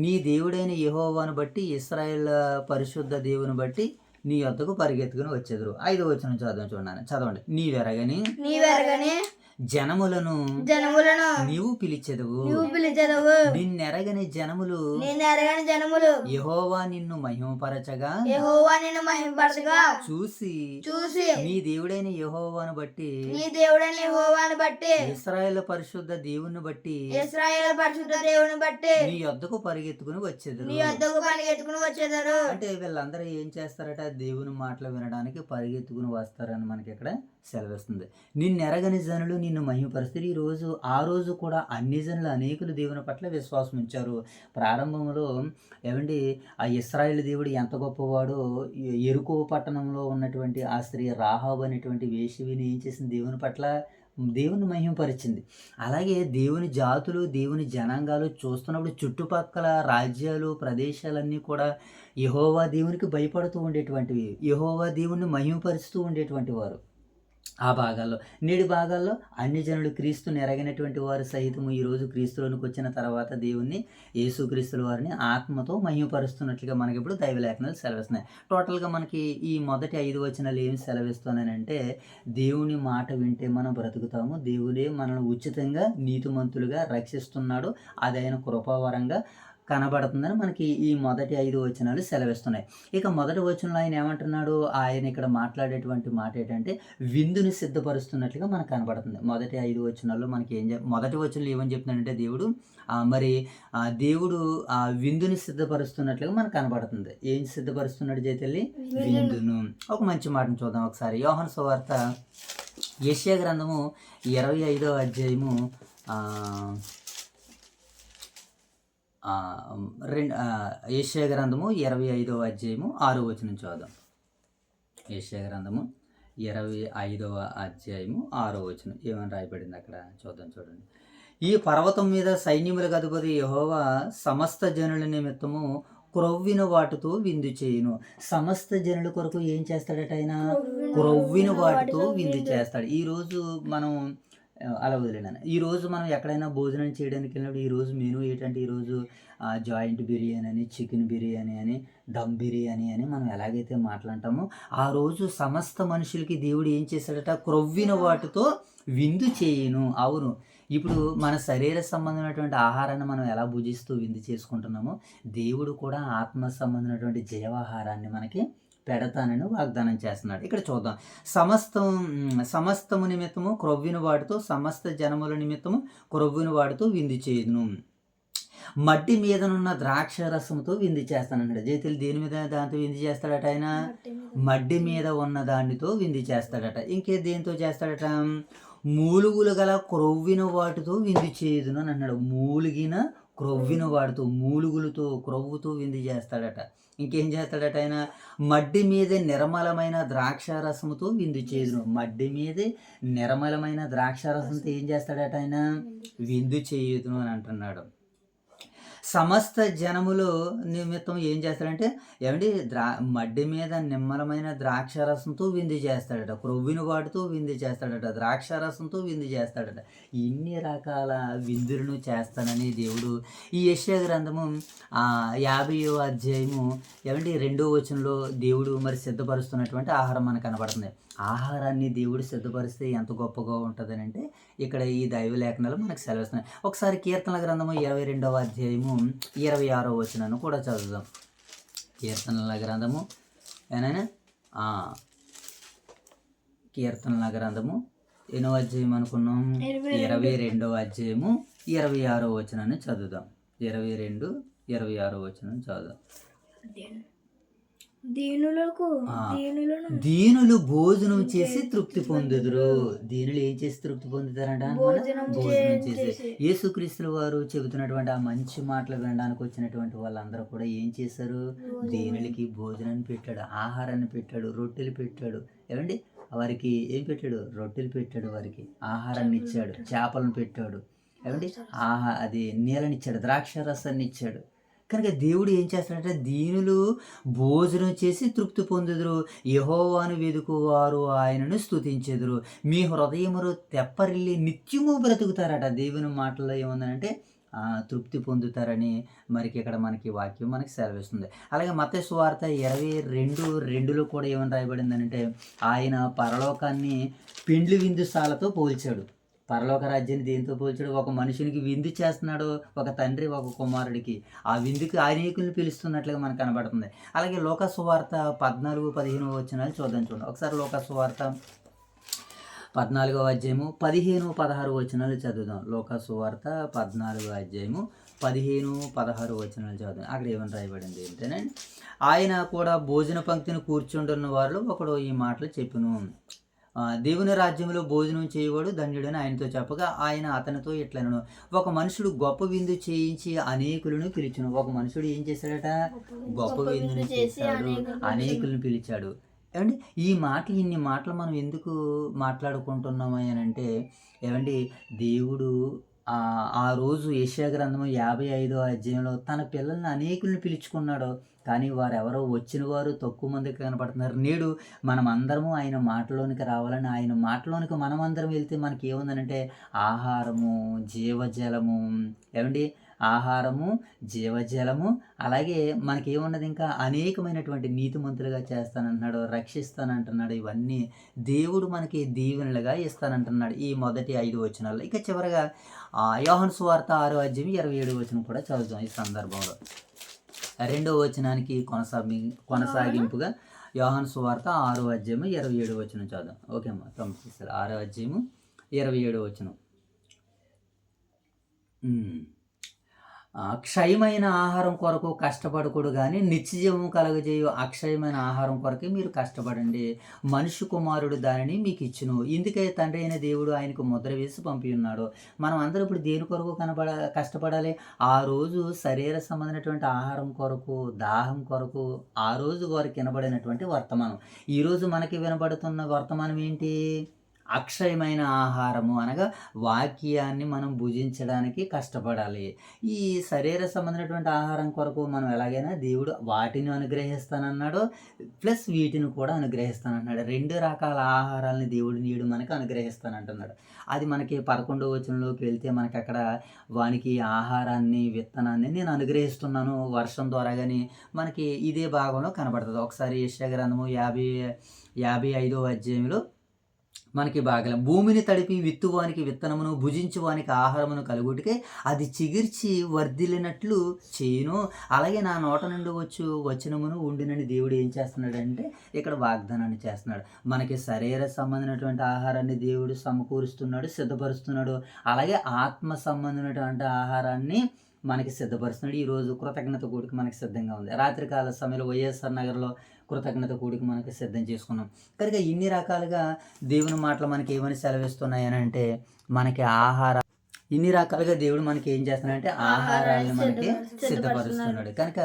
నీ దేవుడైన యెహోవాను బట్టి ఇశ్రాయేల్ పరిశుద్ధ దేవుని బట్టి నీ యొద్దకు పరిగెత్తుకుని వచ్చెదరు. 5వ వచనం చదవండి. నీవెరగని జనములను నీవు పిలిచెదవు, నిన్నెరగని జనములు యెహోవా నిన్ను మహిమపరచగా చూసి నీ దేవుడైన యెహోవాను బట్టి ఇశ్రాయేలు పరిశుద్ధ దేవుని బట్టి నీ యొద్దకు పరిగెత్తుకుని వచ్చేదరు. అంటే వీళ్ళందరూ ఏం చేస్తారట, దేవుని మాటలు వినడానికి పరిగెత్తుకుని వస్తారని మనకి ఇక్కడ సెలవిస్తుంది. నిన్నెరగని జనులు నిన్ను మహిమపరుస్తారు. ఆ రోజు కూడా అన్ని జనులు అనేకులు దేవుని పట్ల విశ్వాసం ఉంచారు. ప్రారంభంలో ఏమండి, ఆ ఇశ్రాయేలు దేవుడు ఎంత గొప్పవాడో యెరికో పట్టణంలో ఉన్నటువంటి ఆ స్త్రీ రాహాబు అనేటువంటి వేశ్యని ఏం చేసింది, దేవుని మహిమపరిచింది. అలాగే దేవుని జాతులు, దేవుని జనాంగాలు చూస్తున్నప్పుడు చుట్టుపక్కల రాజ్యాలు, ప్రదేశాలన్నీ కూడా యెహోవా దేవునికి భయపడుతూ ఉండేటువంటివి, యెహోవా దేవుణ్ణి మహిమపరుస్తూ ఉండేటువంటి వారు. ఆ భాగాల్లో, నేటి భాగాల్లో అన్ని జనులు క్రీస్తుని ఎరగినటువంటి వారు సహితము ఈరోజు క్రీస్తులోనికి వచ్చిన తర్వాత దేవుణ్ణి, యేసుక్రీస్తుల వారిని ఆత్మతో మహిమపరుస్తున్నట్లుగా మనకి ఇప్పుడు దైవలేఖనాలు సెలవిస్తున్నాయి. టోటల్గా మనకి ఈ మొదటి 5 వచనాలు ఏమి సెలవిస్తున్నానంటే, దేవుని మాట వింటే మనం బ్రతుకుతాము, దేవుడే మనల్ని ఉచితంగా నీతిమంతులుగా రక్షిస్తున్నాడు, అది ఆయన కృపావరంగా కనబడుతుందని మనకి ఈ మొదటి 5 వచనాలు సెలవిస్తున్నాయి. ఇక మొదటి వచనంలో ఆయన ఏమంటున్నాడు, ఆయన ఇక్కడ మాట్లాడేటువంటి మాట ఏంటంటే విందుని సిద్ధపరుస్తున్నట్లుగా మనకు కనబడుతుంది. మొదటి 5 వచనాల్లో మనకి మొదటి వచనంలో ఏమని చెప్తున్నాడంటే దేవుడు విందుని సిద్ధపరుస్తున్నట్లుగా మనకు కనబడుతుంది. ఏం సిద్ధపరుస్తున్నాడు జైతల్లి? విందును. ఒక మంచి మాటను చూద్దాం ఒకసారి. యోహాను సువార్త యెషయా గ్రంథము 25వ అధ్యాయము యెషయా గ్రంథము 25వ అధ్యాయము 6వ వచనం చూద్దాం. యెషయా గ్రంథము 25వ అధ్యాయము 6వ వచనం ఏమని రాయబడింది అక్కడ చూడండి. ఈ పర్వతం మీద సైన్యములకు అధిపతి యెహోవా సమస్త జనుల నిమిత్తము క్రొవ్విన వాటితో విందు చేయును. సమస్త జనుల కొరకు ఏం చేస్తాడట ఆయన? క్రొవ్విన వాటితో విందు చేస్తాడు. ఈరోజు మనం అలా వదిలేను. ఈరోజు మనం ఎక్కడైనా భోజనం చేయడానికి వెళ్ళినప్పుడు ఈరోజు మెనూ ఏంటంటే, ఈరోజు జాయింట్ బిర్యానీ అని, చికెన్ బిర్యానీ అని, దమ్ బిర్యానీ అని మనం ఎలాగైతే మాట్లాడతామో, ఆ రోజు సమస్త మనుషులకి దేవుడు ఏం చేశాడట? క్రొవ్విన వాటితో విందు చేయును. అవును, ఇప్పుడు మన శరీర సంబంధమైనటువంటి ఆహారాన్ని మనం ఎలా భుజిస్తూ విందు చేసుకుంటున్నామో, దేవుడు కూడా ఆత్మ సంబంధమైనటువంటి జీవాహారాన్ని మనకి పెడతానని వాగ్దానం చేస్తున్నాడు. ఇక్కడ చూద్దాం. సమస్తము నిమిత్తము క్రొవ్విన వాటితో, సమస్త జనముల నిమిత్తము క్రొవ్విన వాటితో విందు చేయును. మట్టి మీదనున్న ద్రాక్ష రసంతో విందు చేస్తానన్నాడు. జైతులు దేని మీద దాంతో విందు చేస్తాడట ఆయన? మడ్డి మీద ఉన్న దానితో విందు చేస్తాడట. ఇంకే దేంతో చేస్తాడట? మూలుగులు గల క్రొవ్విన వాటితో విందు చేయుదును అని అన్నాడు. మూలిగిన క్రొవ్విన వాటితో, మూలుగులతో, క్రొవ్వుతో విందు చేస్తాడట. ఇంకేం చేస్తాడట ఆయన? మడ్డి మీదే నిర్మలమైన ద్రాక్షారసముతో విందు చేయుదును. మడ్డి మీదే నిర్మలమైన ద్రాక్షారసంతో ఏం చేస్తాడట ఆయన? విందు చేయుదును అని అంటున్నాడు. సమస్త జనములు నిమిత్తం ఏం చేస్తాడంటే, మడ్డి మీద నిమ్మలమైన ద్రాక్షారసంతో విందు చేస్తాడట, క్రొవ్విన వాటితో విందు చేస్తాడట, ద్రాక్షారసంతో విందు చేస్తాడట. ఇన్ని రకాల విందులను చేస్తానని దేవుడు ఈ యెషయా గ్రంథము 50వ అధ్యాయము 2వ వచనంలో దేవుడు మరి సిద్ధపరుస్తున్నటువంటి ఆహారం మనకు కనబడుతుంది. ఆహారాన్ని దేవుడు సిద్ధపరిస్తే ఎంత గొప్పగా ఉంటుందని అంటే ఇక్కడ ఈ దైవ లేఖనాలు మనకు సెలవిస్తున్నాయి. ఒకసారి కీర్తనల గ్రంథము 22వ అధ్యాయము 26వ వచనాన్ని కూడా చదువుదాం. కీర్తనల గ్రంథము ఎన్నో అధ్యాయం అనుకున్నాం? 22వ అధ్యాయము 26వ వచనాన్ని చదువుదాం. 22, 26వ వచనాన్ని చదువుదాం. దీనులకు ఆ, దీనులను దీనులు భోజనం చేసి తృప్తి పొందుదురు. దీనులు ఏం చేసి తృప్తి పొందుతారంట అన్నమాట? భోజనం భోజనం చేసి. చేసి. యేసుక్రీస్తుల వారు చెబుతున్నటువంటి ఆ మంచి మాటలు వినడానికి వచ్చినటువంటి వాళ్ళందరూ కూడా ఏం చేశారు? దీనులకి భోజనాన్ని పెట్టాడు, ఆహారాన్ని పెట్టాడు, రొట్టెలు పెట్టాడు. ఏమండి, వారికి ఏం పెట్టాడు? రొట్టెలు పెట్టాడు, వారికి ఆహారాన్ని ఇచ్చాడు, చేపలను పెట్టాడు. ఏమండి, అది నీళ్ళనిచ్చాడు, ద్రాక్ష రసాన్ని ఇచ్చాడు. కనుక దేవుడు ఏం చేస్తాడంటే దీనులు భోజనం చేసి తృప్తి పొందుదురు, యెహోవాను వెదుకువారు ఆయనను స్తుతించెదరు, మీ హృదయములు తెప్పరిల్లి నిత్యము బ్రతుకుతారట. దేవుని మాటల్లో ఏముందంటే తృప్తి పొందుతారని మరికి ఇక్కడ మనకి వాక్యం మనకి సెలవిస్తుంది. అలాగే మత్తయి సువార్త 22:2లో కూడా ఏమని రాయబడిందంటే ఆయన పరలోకాన్ని పెండ్లి విందుశాలతో పోల్చాడు. పరలోక రాజ్యాన్ని దేంతో పోల్చాడు? ఒక మనుషునికి విందు చేస్తున్నాడు ఒక తండ్రి ఒక కుమారుడికి, ఆ విందుకి అనేకుల్ని పిలుస్తున్నట్లుగా మనకు కనబడుతుంది. అలాగే లోకా సువార్త 14-15 వచనాలు చూడండి. ఒకసారి లోకా సువార్త 14వ అధ్యాయము 15-16 వచనాలు చదువుదాం. లోకా సువార్త 14వ అధ్యాయము 15-16 వచనాలు చదువుదాం. అక్కడ ఏమని రాయబడింది ఏంటంటే, ఆయన కూడా భోజన పంక్తిని కూర్చుంటున్న వారిలో ఒకడు ఈ మాటలు చెప్పును, దేవుని రాజ్యంలో భోజనం చేయవాడు ధన్యుడని ఆయనతో చెప్పగా ఆయన అతనితో ఇట్లనను, ఒక మనుషుడు గొప్ప విందు చేయించి అనేకులను పిలిచును. ఒక మనుషుడు ఏం చేశాడట? గొప్ప విందుని చేశాడు, అనేకులను పిలిచాడు. ఏమండి, ఇన్ని మాటలు మనం ఎందుకు మాట్లాడుకుంటున్నామా అని అంటే, ఏమండి, దేవుడు ఆ రోజు యెషయా గ్రంథము 55వ అధ్యాయంలో తన పిల్లల్ని అనేకులను పిలుచుకున్నాడు. కానీ వారెవరో వచ్చిన వారు తక్కువ మందికి కనపడుతున్నారు. నేడు మనం అందరము ఆయన మాటలోనికి రావాలని, ఆయన మాటలోనికి మనమందరం వెళ్తే మనకి ఏముందనంటే ఆహారము, జీవజలము. ఏమండి, ఆహారము, జీవజలము, అలాగే మనకి ఏమున్నది? ఇంకా అనేకమైనటువంటి నీతిమంతులుగా చేస్తానంటున్నాడు, రక్షిస్తానంటున్నాడు. ఇవన్నీ దేవుడు మనకి దీవెనలుగా ఇస్తానంటున్నాడు ఈ మొదటి 5 వచనాల్లో. ఇక చివరగా యోహాను సువార్త 6వ అధ్యాయం 27వ వచనం కూడా చదువుతాం. ఈ సందర్భంలో 2వ వచనానికి కొనసాగింపుగా యోహాను సువార్త 6వ అధ్యాయం 27వ వచనం చదువుదాం. ఓకే అమ్మా, 6వ అధ్యాయం 27వ వచనం. క్షయమైన ఆహారం కొరకు కష్టపడకూడదు కానీ నిత్యజీవము కలగజేయు అక్షయమైన ఆహారం కొరకే మీరు కష్టపడండి, మనుష్య కుమారుడు దానిని మీకు ఇచ్చును. ఇందుకే తండ్రి అయిన దేవుడు ఆయనకు ముద్ర వేసి పంపి ఉన్నాడు. మనం అందరూ ఇప్పుడు దేని కొరకు కష్టపడాలి? ఆ రోజు శరీర సంబంధమైనటువంటి ఆహారం కొరకు, దాహం కొరకు ఆ రోజు వారికి వినబడినటువంటి వర్తమానం. ఈరోజు మనకి వినబడుతున్న వర్తమానం ఏంటి? అక్షయమైన ఆహారము అనగా వాక్యాన్ని మనం భుజించడానికి కష్టపడాలి. ఈ శరీర సంబంధమైనటువంటి ఆహారం కొరకు మనం ఎలాగైనా దేవుడు వాటిని అనుగ్రహిస్తానన్నాడు, ప్లస్ వీటిని కూడా అనుగ్రహిస్తానన్నాడు. 2 రకాల ఆహారాలని దేవుడు నేడు మనకు అనుగ్రహిస్తానంటున్నాడు. అది మనకి 11వ వచనంలోకి వెళ్తే మనకి అక్కడ వానికి ఆహారాన్ని, విత్తనాన్ని నేను అనుగ్రహిస్తున్నాను వర్షం ద్వారా కానీ మనకి ఇదే భాగంలో కనబడుతుంది. ఒకసారి యెషయా గ్రంథము 55వ అధ్యాయంలో మనకి బాగా భూమిని తడిపి విత్తువానికి విత్తనమును, భుజించువానికి ఆహారమును కలుగుటికే అది చిగిర్చి వర్ధిల్లినట్లు చేయును, అలాగే నా నోట నుండి వచనమును ఉండినని దేవుడు ఏం చేస్తున్నాడంటే ఇక్కడ వాగ్దానాన్ని చేస్తున్నాడు. మనకి శరీర సంబంధమైనటువంటి ఆహారాన్ని దేవుడు సమకూరుస్తున్నాడు, సిద్ధపరుస్తున్నాడు. అలాగే ఆత్మ సంబంధమైనటువంటి ఆహారాన్ని మనకి సిద్ధపరుస్తున్నాడు. ఈరోజు కృతజ్ఞత కూడిక మనకి సిద్ధంగా ఉంది. రాత్రికాల సమయంలో వైఎస్ఆర్ నగర్లో కృతజ్ఞత కూడిక మనకి సిద్ధం చేసుకున్నాం. కనుక ఇన్ని రకాలుగా దేవుని మాటలు మనకి ఏమని సెలవిస్తున్నాయని అంటే, మనకి ఇన్ని రకాలుగా దేవుడు మనకి ఏం చేస్తున్నాడంటే ఆహారాలను మనకి సిద్ధపరుస్తున్నాడు. కనుక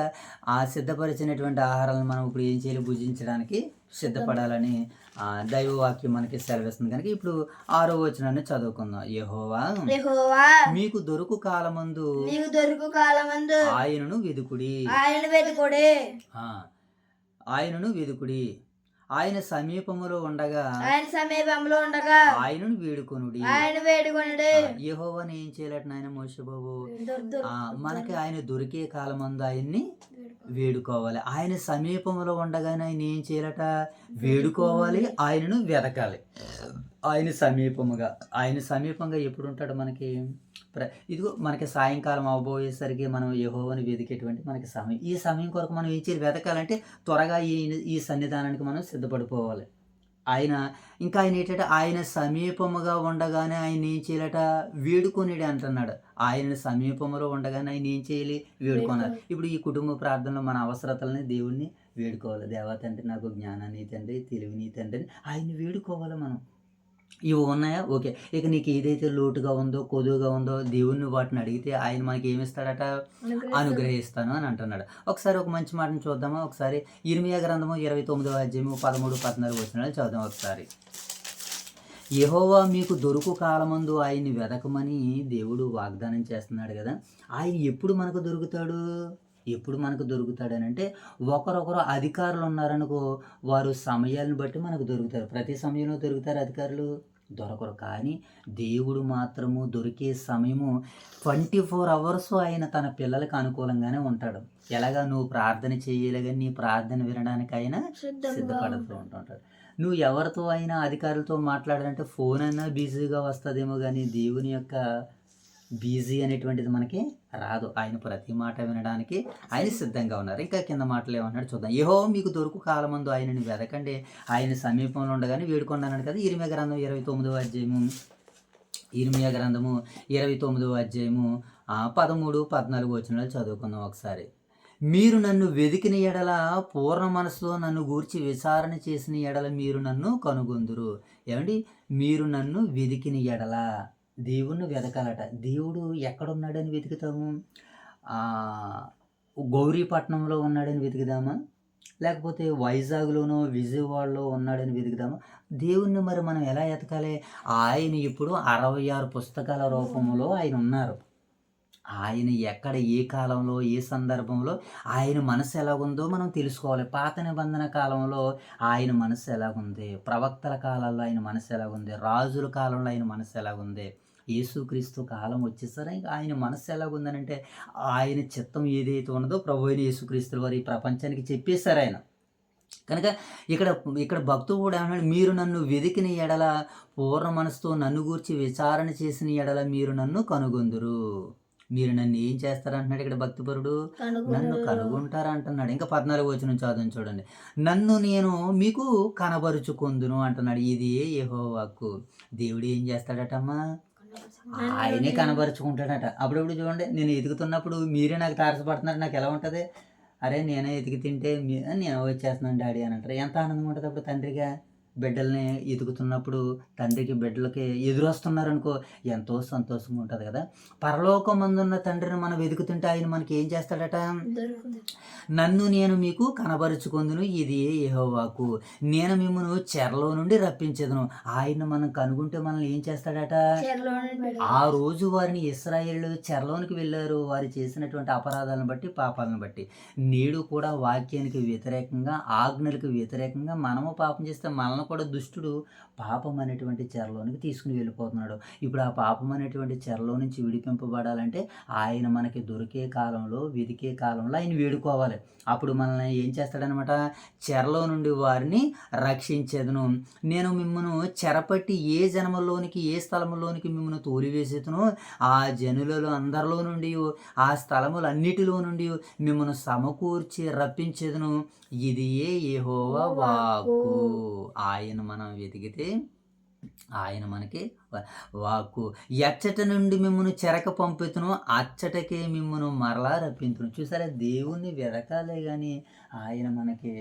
ఆ సిద్ధపరిచినటువంటి ఆహారాలను మనం ఇప్పుడు ఏం చేయాలి? భుజించడానికి సిద్ధపడాలని దైవవాక్యం మనకి సెలవిస్తుంది. కనుక ఇప్పుడు 6వ వచనాన్ని చదువుకుందాం. యెహోవా మీకు దొరుకు కాలమందు ఆయనను వెదుకుడి, ఆయనను వెదుకుడి, ఆయన సమీపములో ఉండగా ఆయనను వేడుకొనుడి. యెహోవాని ఏం చేయలేట నాయన మోషే బాబు? మనకి ఆయన దొరికే కాలమందు ఆయన్ని వేడుకోవాలి. ఆయన సమీపంలో ఉండగానే ఆయన ఏం చేయాలట? వేడుకోవాలి, ఆయనను వెతకాలి. ఆయన సమీపంగా ఎప్పుడు ఉంటాడు మనకి? ఇదిగో మనకి సాయంకాలం అవబోయేసరికి మనం యెహోవాని వెతికేటువంటి మనకి సమయం. ఈ సమయం కొరకు మనం ఏం చేయాలి? వెతకాలంటే త్వరగా ఈ సన్నిధానానికి మనం సిద్ధపడిపోవాలి. ఆయన ఏంటంటే ఆయన సమీపముగా ఉండగానే ఆయన ఏం చేయాలట? వేడుకొనిడి అంటున్నాడు. ఆయన సమీపంలో ఉండగానే ఆయన ఏం చేయాలి? వేడుకోనాలి. ఇప్పుడు ఈ కుటుంబ ప్రార్థనలో మన అవసరతలని దేవుణ్ణి వేడుకోవాలి. దేవా తండ్రి నాకు జ్ఞానాన్ని తండ్రి, తెలివిని తండ్రి అని ఆయన్ని వేడుకోవాలి మనం. ఇవి ఉన్నాయా? ఓకే. ఇక నీకు ఏదైతే లోటుగా ఉందో, కొదువుగా ఉందో దేవుడిని వాటిని అడిగితే ఆయన మనకి ఏమిస్తాడట? అనుగ్రహిస్తాను అని అంటున్నాడు. ఒకసారి ఒక మంచి మాటను చూద్దామా? ఒకసారి ఇర్మియా గ్రంథము 29వ అధ్యాయము 13, 14 వచనాలు చదువుదాం ఒకసారి. యెహోవా మీకు దొరుకు కాలమందు ఆయన్ని వెదకమని దేవుడు వాగ్దానం చేస్తున్నాడు కదా. ఆయన ఎప్పుడు మనకు దొరుకుతాడు? ఎప్పుడు మనకు దొరుకుతాడనంటే, ఒకరొకరు అధికారులు ఉన్నారనుకో, వారు సమయాలను బట్టి మనకు దొరుకుతారు. ప్రతి సమయంలో దొరుకుతారు అధికారులు? దొరకరు. కానీ దేవుడు మాత్రము దొరికే సమయము 24 అవర్స్ ఆయన తన పిల్లలకు అనుకూలంగానే ఉంటాడు. ఎలాగా? నువ్వు ప్రార్థన చేయలేగా నీ ప్రార్థన వినడానికి ఆయన సిద్ధపడుతూ ఉంటుంటాడు. నువ్వు ఎవరితో అయినా అధికారులతో మాట్లాడాలంటే ఫోన్ అయినా బిజీగా వస్తుందేమో, కానీ దేవుని యొక్క బిజీ అనేటువంటిది మనకి రాదు. ఆయన ప్రతి మాట వినడానికి ఆయన సిద్ధంగా ఉన్నారు. ఇంకా కింద మాటలు ఏమన్నాడు చూద్దాం. యెహోవా మీకు దొరుకు కాలమందు ఆయనని వెదకండి, ఆయన సమీపంలో ఉండగానే వేడుకోండి అన్నాడు కదా. ఇర్మియా గ్రంథం 29వ అధ్యాయము, ఇర్మియా గ్రంథము 29వ అధ్యాయము 13, 14 వచనాలు చదువుకుందాం ఒకసారి. మీరు నన్ను వెదికిన ఎడల, పూర్ణ మనసులో నన్ను గూర్చి విచారణ చేసిన ఎడల మీరు నన్ను కనుగొందురు. ఏమండి? మీరు నన్ను వెదికిన ఎడల, దేవుణ్ణి వెతకాలట. దేవుడు ఎక్కడున్నాడని వెతుకుతాము? గౌరీపట్నంలో ఉన్నాడని వెతుకుదామా? లేకపోతే వైజాగ్లోనో విజయవాడలో ఉన్నాడని వెతుకుదామా? దేవుణ్ణి మరి మనం ఎలా ఎతకాలి? ఆయన ఇప్పుడు 66 పుస్తకాల రూపంలో ఆయన ఉన్నారు. ఆయన ఎక్కడ, ఏ కాలంలో, ఏ సందర్భంలో ఆయన మనసు ఎలాగుందో మనం తెలుసుకోవాలి. పాత నిబంధన కాలంలో ఆయన మనసు ఎలాగుంది, ప్రవక్తల కాలంలో ఆయన మనసు ఎలాగుంది, రాజుల కాలంలో ఆయన మనసు ఎలాగుంది, యేసుక్రీస్తు కాలం వచ్చేసరికి ఆయన మనసు ఎలాగుందనంటే, ఆయన చిత్తం ఏదైతే ఉన్నదో ప్రభు అయిన యేసుక్రీస్తు వారు ఈ ప్రపంచానికి చెప్పేశారు ఆయన. కనుక ఇక్కడ భక్తుడు కూడా ఏమన్నాడు? మీరు నన్ను వెదికిన ఎడల, పూర్ణ మనసుతో నన్ను గూర్చి విచారణ చేసిన ఎడల మీరు నన్ను కనుగొందురు. మీరు నన్ను ఏం చేస్తారంటున్నాడు ఇక్కడ భక్తిపరుడు? నన్ను కనుగొంటారు అంటున్నాడు. ఇంకా 14 వచనం చదువుని చూడండి. నన్ను నేను మీకు కనబరుచుకొందును అంటున్నాడు. ఇది యెహోవా వాక్కు. దేవుడు ఏం చేస్తాడటమ్మా? ఆయనే కనబరుచుకుంటాడట. అప్పుడప్పుడు చూడండి, నేను ఎదుగుతున్నప్పుడు మీరే నాకు తారసపడుతున్నారు, నాకు ఎలా ఉంటుంది? అరే నేనే ఎతికి తింటే నేను వచ్చేస్తున్నాను డాడీ అని అంటారు. ఎంత ఆనందంగా ఉంటుంది అప్పుడు తండ్రిగా. బిడ్డల్ని ఎదుగుతున్నప్పుడు తండ్రికి బిడ్డలకి ఎదురొస్తున్నారనుకో, ఎంతో సంతోషంగా ఉంటుంది కదా. పరలోకమందున్న తండ్రిని మనం వెతుకుతుంటే ఆయన మనకి ఏం చేస్తాడట? నన్ను నేను మీకు కనబరుచుకొందును, ఇది యెహోవా వాక్కు. నేను మిమ్మల్ని చెరలో నుండి రప్పించెదను. ఆయన మనం కనుగొంటే మనల్ని ఏం చేస్తాడట? ఆ రోజు వారిని ఇశ్రాయేలు చెరలోనికి వెళ్ళారు, వారు చేసినటువంటి అపరాధాలను బట్టి, పాపాలను బట్టి. నేడు కూడా వాక్యానికి వ్యతిరేకంగా, ఆజ్ఞలకు వ్యతిరేకంగా మనము పాపం చేస్తే మనల్ని కూడా దుష్టుడు పాపం అనేటువంటి చెరలోనికి తీసుకుని వెళ్ళిపోతున్నాడు. ఇప్పుడు ఆ పాపం అనేటువంటి చెరలో నుంచి విడిపింపబడాలంటే ఆయన మనకి దొరికే కాలంలో, వెతికే కాలంలో ఆయన వేడుకోవాలి. అప్పుడు మనల్ని ఏం చేస్తాడనమాట? చెరలో నుండి వారిని రక్షించేదను. నేను మిమ్మను చెరపట్టి ఏ జన్మలోనికి, ఏ స్థలంలోనికి మిమ్మల్ని తోలివేసేదను, ఆ జనులలో అందరిలో నుండి, ఆ స్థలములన్నిటిలో నుండి మిమ్మల్ని సమకూర్చి రప్పించేదను. ఇది యెహోవా వాక్కు. ఆయన మనం వెతికితే ఆయన మనకి వాక్కు. ఎచ్చట నుండి మిమ్మల్ని చెరక పంపుతును, అచ్చటకే మిమ్మల్ని మరలా రప్పించును. చూసారా? దేవుణ్ణి వెతకాలే కానీ ఆయన మనకి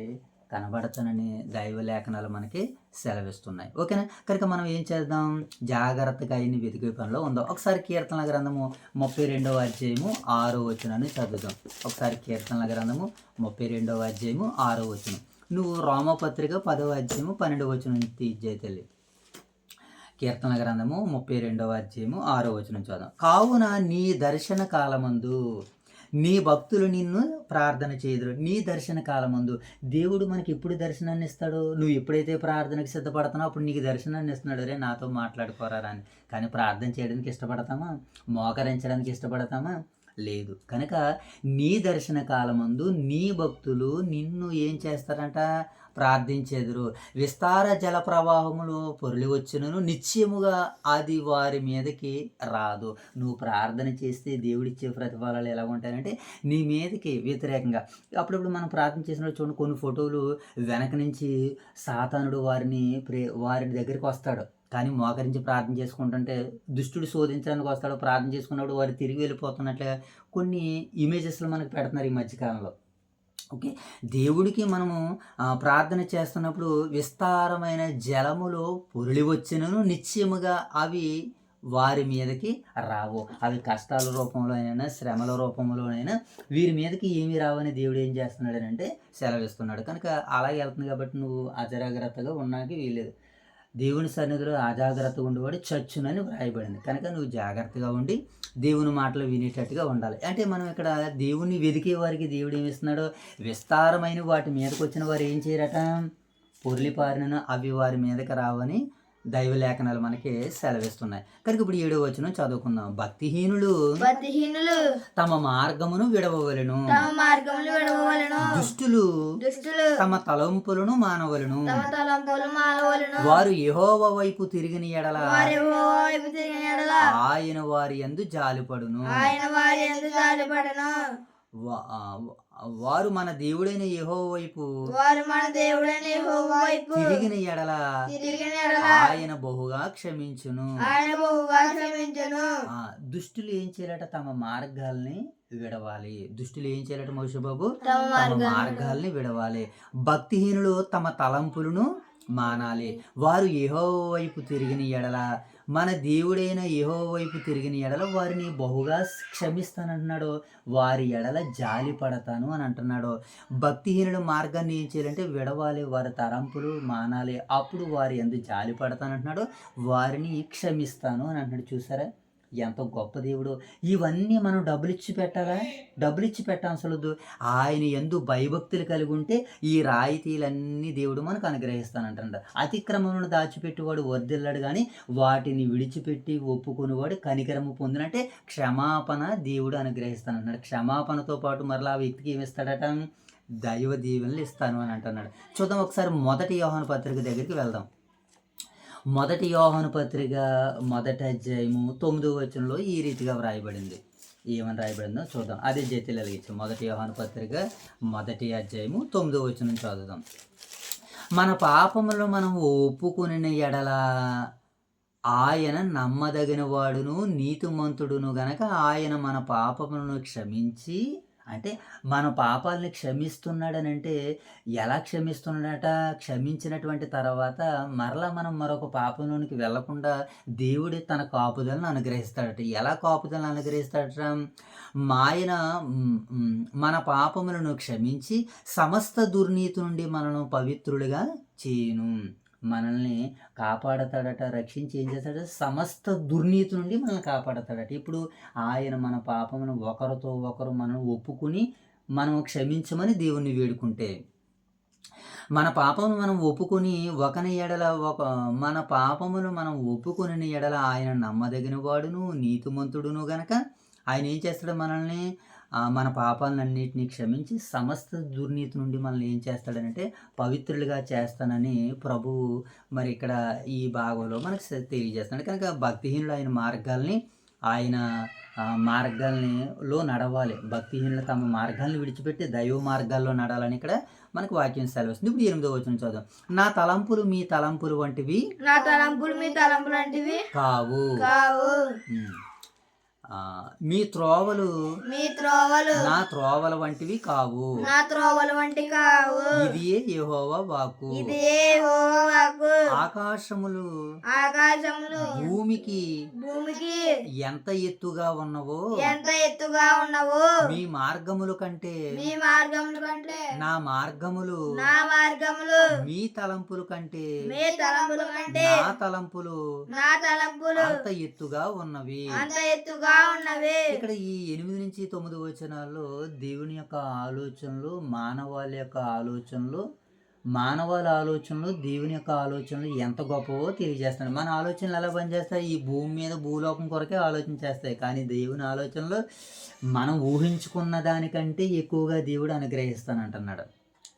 కనబడతానని దైవ లేఖనాలు మనకి సెలవిస్తున్నాయి. ఓకేనా? కనుక మనం ఏం చేద్దాం? జాగ్రత్తగా ఆయన్ని వెతికే పనిలో ఉందాం. ఒకసారి కీర్తనల గ్రంథము 32వ అధ్యాయము 6వ వచనాన్ని చదువుదాం. ఒకసారి కీర్తనల గ్రంథము 32వ అధ్యాయము 6వ వచనం. నువ్వు రోమపత్రిక 10వ అధ్యాయము 12వ వచనం తీర్చే తల్లి. కీర్తన గ్రంథము 32వ అధ్యాయము 6వ వచనం చదువు. కావున నీ దర్శన కాలమందు నీ భక్తులు నిన్ను ప్రార్థన చేయుదురు. నీ దర్శన కాలమందు దేవుడు మనకి ఎప్పుడు దర్శనాన్ని ఇస్తాడు? నువ్వు ఎప్పుడైతే ప్రార్థనకి సిద్ధపడుతున్నావు అప్పుడు నీకు దర్శనాన్ని ఇస్తున్నాడు. అరే నాతో మాట్లాడుకోరా అని. కానీ ప్రార్థన చేయడానికి ఇష్టపడతామా? మోకరించడానికి ఇష్టపడతామా? లేదు. కనుక నీ దర్శన కాలమందు నీ భక్తులు నిన్ను ఏం చేస్తారంట? ప్రార్థించెదరు. విస్తార జల ప్రవాహములు పొర్లి వచ్చును, నిశ్చయముగా అది వారి మీదకి రాదు. నువ్వు ప్రార్థన చేస్తే దేవుడిచ్చే ప్రతిఫలాలు ఎలా ఉంటాయంటే నీ మీదకి వ్యతిరేకంగా. అప్పుడప్పుడు మనం ప్రార్థన చేసినప్పుడు చూడండి, కొన్ని ఫోటోలు వెనక నుంచి సాతానుడు వారి దగ్గరికి వస్తాడు. కానీ మోకరించి ప్రార్థన చేసుకుంటుంటే దుష్టుడు శోధించడానికి వస్తాడు. ప్రార్థన చేసుకున్నప్పుడు వారు తిరిగి వెళ్ళిపోతున్నట్లుగా కొన్ని ఇమేజెస్లు మనకు పెడుతున్నారు ఈ మధ్యకాలంలో. ఓకే. దేవుడికి మనము ప్రార్థన చేస్తున్నప్పుడు విస్తారమైన జలములో పొర్లి వచ్చినను నిశ్చయముగా అవి వారి మీదకి రావు. అవి కష్టాల రూపంలోనైనా, శ్రమల రూపంలోనైనా వీరి మీదకి ఏమి రావని దేవుడు ఏం చేస్తున్నాడనంటే సెలవిస్తున్నాడు. కనుక అలాగే వెళ్తుంది కాబట్టి నువ్వు అజాగ్రత్తగా ఉన్నాకి వీల్లేదు. దేవుని సన్నిధిలో అజాగ్రత్తగా ఉండేవాడు చచ్చునని వ్రాయబడింది. కనుక నువ్వు జాగ్రత్తగా ఉండి దేవుని మాటలు వినేటట్టుగా ఉండాలి. అంటే మనం ఇక్కడ దేవుని వెదికే వారికి దేవుడు ఏమి ఇస్తున్నాడో, విస్తారమైన వాటి మీదకి వచ్చిన వారు ఏం చేయరట, పొర్లిపారిన అవి వారి మీదకి రావని దైవ లేఖనాలు మనకి సెలవిస్తున్నాయి. కనుక ఇప్పుడు 7వ వచనం చదువుకుందాం. భక్తిహీనులు తమ మార్గమును విడవవలెను, దుష్టులు తమ తలంపులను మానవలను, వారు యెహోవా వైపు తిరిగిన ఎడల ఆయన వారి యందు జాలిపడును. వారు మన దేవుడైన యెహోవా వైపు తిరిగిన ఎడల ఆయన బహుగా క్షమించును. దుష్టులు ఏం చేయాలట, తమ మార్గాల్ని విడవాలి. దుష్టులు ఏం చేయాలట మోషే బాబు, తమ మార్గాల్ని విడవాలి. భక్తిహీనులు తమ తలంపులను మానాలి. వారు యెహోవా వైపు తిరిగిన ఎడల, మన దేవుడైన యెహోవా వైపు తిరిగిన ఎడల వారిని బహుగా క్షమిస్తానంటున్నాడు, వారి ఎడల జాలి పడతాను అని అంటున్నాడు. భక్తిహీనుల మార్గాన్ని ఏం చేయాలంటే విడవాలి, వారి తలంపులు మానాలి, అప్పుడు వారి యందు జాలి పడతానంటున్నాడు, వారిని క్షమిస్తాను అని అంటున్నాడు. చూసారా ఎంత గొప్ప దేవుడు. ఇవన్నీ మనం డబ్బులు ఇచ్చి పెట్టాలా? డబ్బులు ఇచ్చి పెట్టాల్సలొద్దు. ఆయన యందు భయభక్తులు కలిగి ఉంటే ఈ రాయితీలన్నీ దేవుడు మనకు అనుగ్రహిస్తానంటాడు. అతిక్రమములను దాచిపెట్టేవాడు వర్ధిల్లాడు, కానీ వాటిని విడిచిపెట్టి ఒప్పుకునేవాడు కనికరము పొందినంటే క్షమాపణ దేవుడు అనుగ్రహిస్తానంటున్నాడు. క్షమాపణతో పాటు మరలా ఆ వ్యక్తికి ఏమి ఇస్తాడట, దైవ దీవెనలు ఇస్తాను అని అంటున్నాడు. చూద్దాం ఒకసారి 1 యోహాను పత్రిక దగ్గరికి వెళ్దాం. 1 యోహాను పత్రిక 1వ అధ్యాయము 9వ వచనంలో ఈ రీతిగా వ్రాయబడింది. ఏమని రాయబడిందో చూద్దాం. అదే జైతులు వెలిగించాం. 1 యోహాను పత్రిక 1వ అధ్యాయము 9వ వచనం చదువుదాం. మన పాపములను మనం ఒప్పుకొనిన ఎడల ఆయన నమ్మదగిన వాడును నీతిమంతుడును గనక ఆయన మన పాపములను క్షమించి, అంటే మన పాపాలని క్షమిస్తున్నాడని అంటే ఎలా క్షమిస్తున్నాడట, క్షమించినటువంటి తర్వాత మరలా మనం మరొక పాపంలోనికి వెళ్లకుండా దేవుడు తన కాపుదలను అనుగ్రహిస్తాడట. ఎలా కాపుదలను అనుగ్రహిస్తాడట, ఆయన మన పాపములను క్షమించి సమస్త దుర్నీతి నుండి మనను పవిత్రులుగా చేయును. మనల్ని కాపాడతాడట, రక్షించి ఏం చేస్తాడట, సమస్త దుర్నీతి నుండి మనల్ని కాపాడతాడట. ఇప్పుడు ఆయన మన పాపమును ఒకరితో ఒకరు మనం ఒప్పుకుని మనం క్షమించమని దేవుణ్ణి వేడుకుంటే, మన పాపమును మనం ఒప్పుకొని మన పాపమును మనం ఒప్పుకొని ఎడల ఆయన నమ్మదగిన వాడును నీతిమంతుడును గనక ఆయన ఏం చేస్తాడు, మనల్ని మన పాపాలన్నింటినీ క్షమించి సమస్త దుర్నీతి నుండి మనల్ని ఏం చేస్తాడనంటే పవిత్రులుగా చేస్తానని ప్రభువు మరి ఇక్కడ ఈ భాగంలో మనకు తెలియజేస్తున్నాడు. కనుక భక్తిహీనులు ఆయన మార్గాల్లో నడవాలి. భక్తిహీనులు తమ మార్గాలను విడిచిపెట్టి దైవ మార్గాల్లో నడాలని ఇక్కడ మనకు వాక్యం సెలవుస్తుంది. ఇప్పుడు 8వ వచనం చదువు. నా తలంపులు మీ తలంపులు వంటివి కావు, మీ త్రోవలు నా త్రోవల వంటివి కావు, ఇదియే యెహోవా వాక్కు. ఆకాశములు భూమికి ఎంత ఎత్తుగా ఉన్నవో మీ మార్గములు కంటే నా మార్గములు మీ తలంపులు కంటే నా తలంపులు అంత ఎత్తుగా ఉన్నవి. ఇక్కడ ఈ 8 నుంచి 9 వచనాల్లో దేవుని యొక్క ఆలోచనలు, మానవాళి ఆలోచనలు దేవుని యొక్క ఆలోచనలు ఎంత గొప్పవో తెలియజేస్తున్నాడు. మన ఆలోచనలు ఎలా పనిచేస్తాయి, ఈ భూమి మీద భూలోకం కొరకే ఆలోచన చేస్తాయి, కానీ దేవుని ఆలోచనలు మనం ఊహించుకున్న దానికంటే ఎక్కువగా దేవుడు అనుగ్రహిస్తానంటున్నాడు.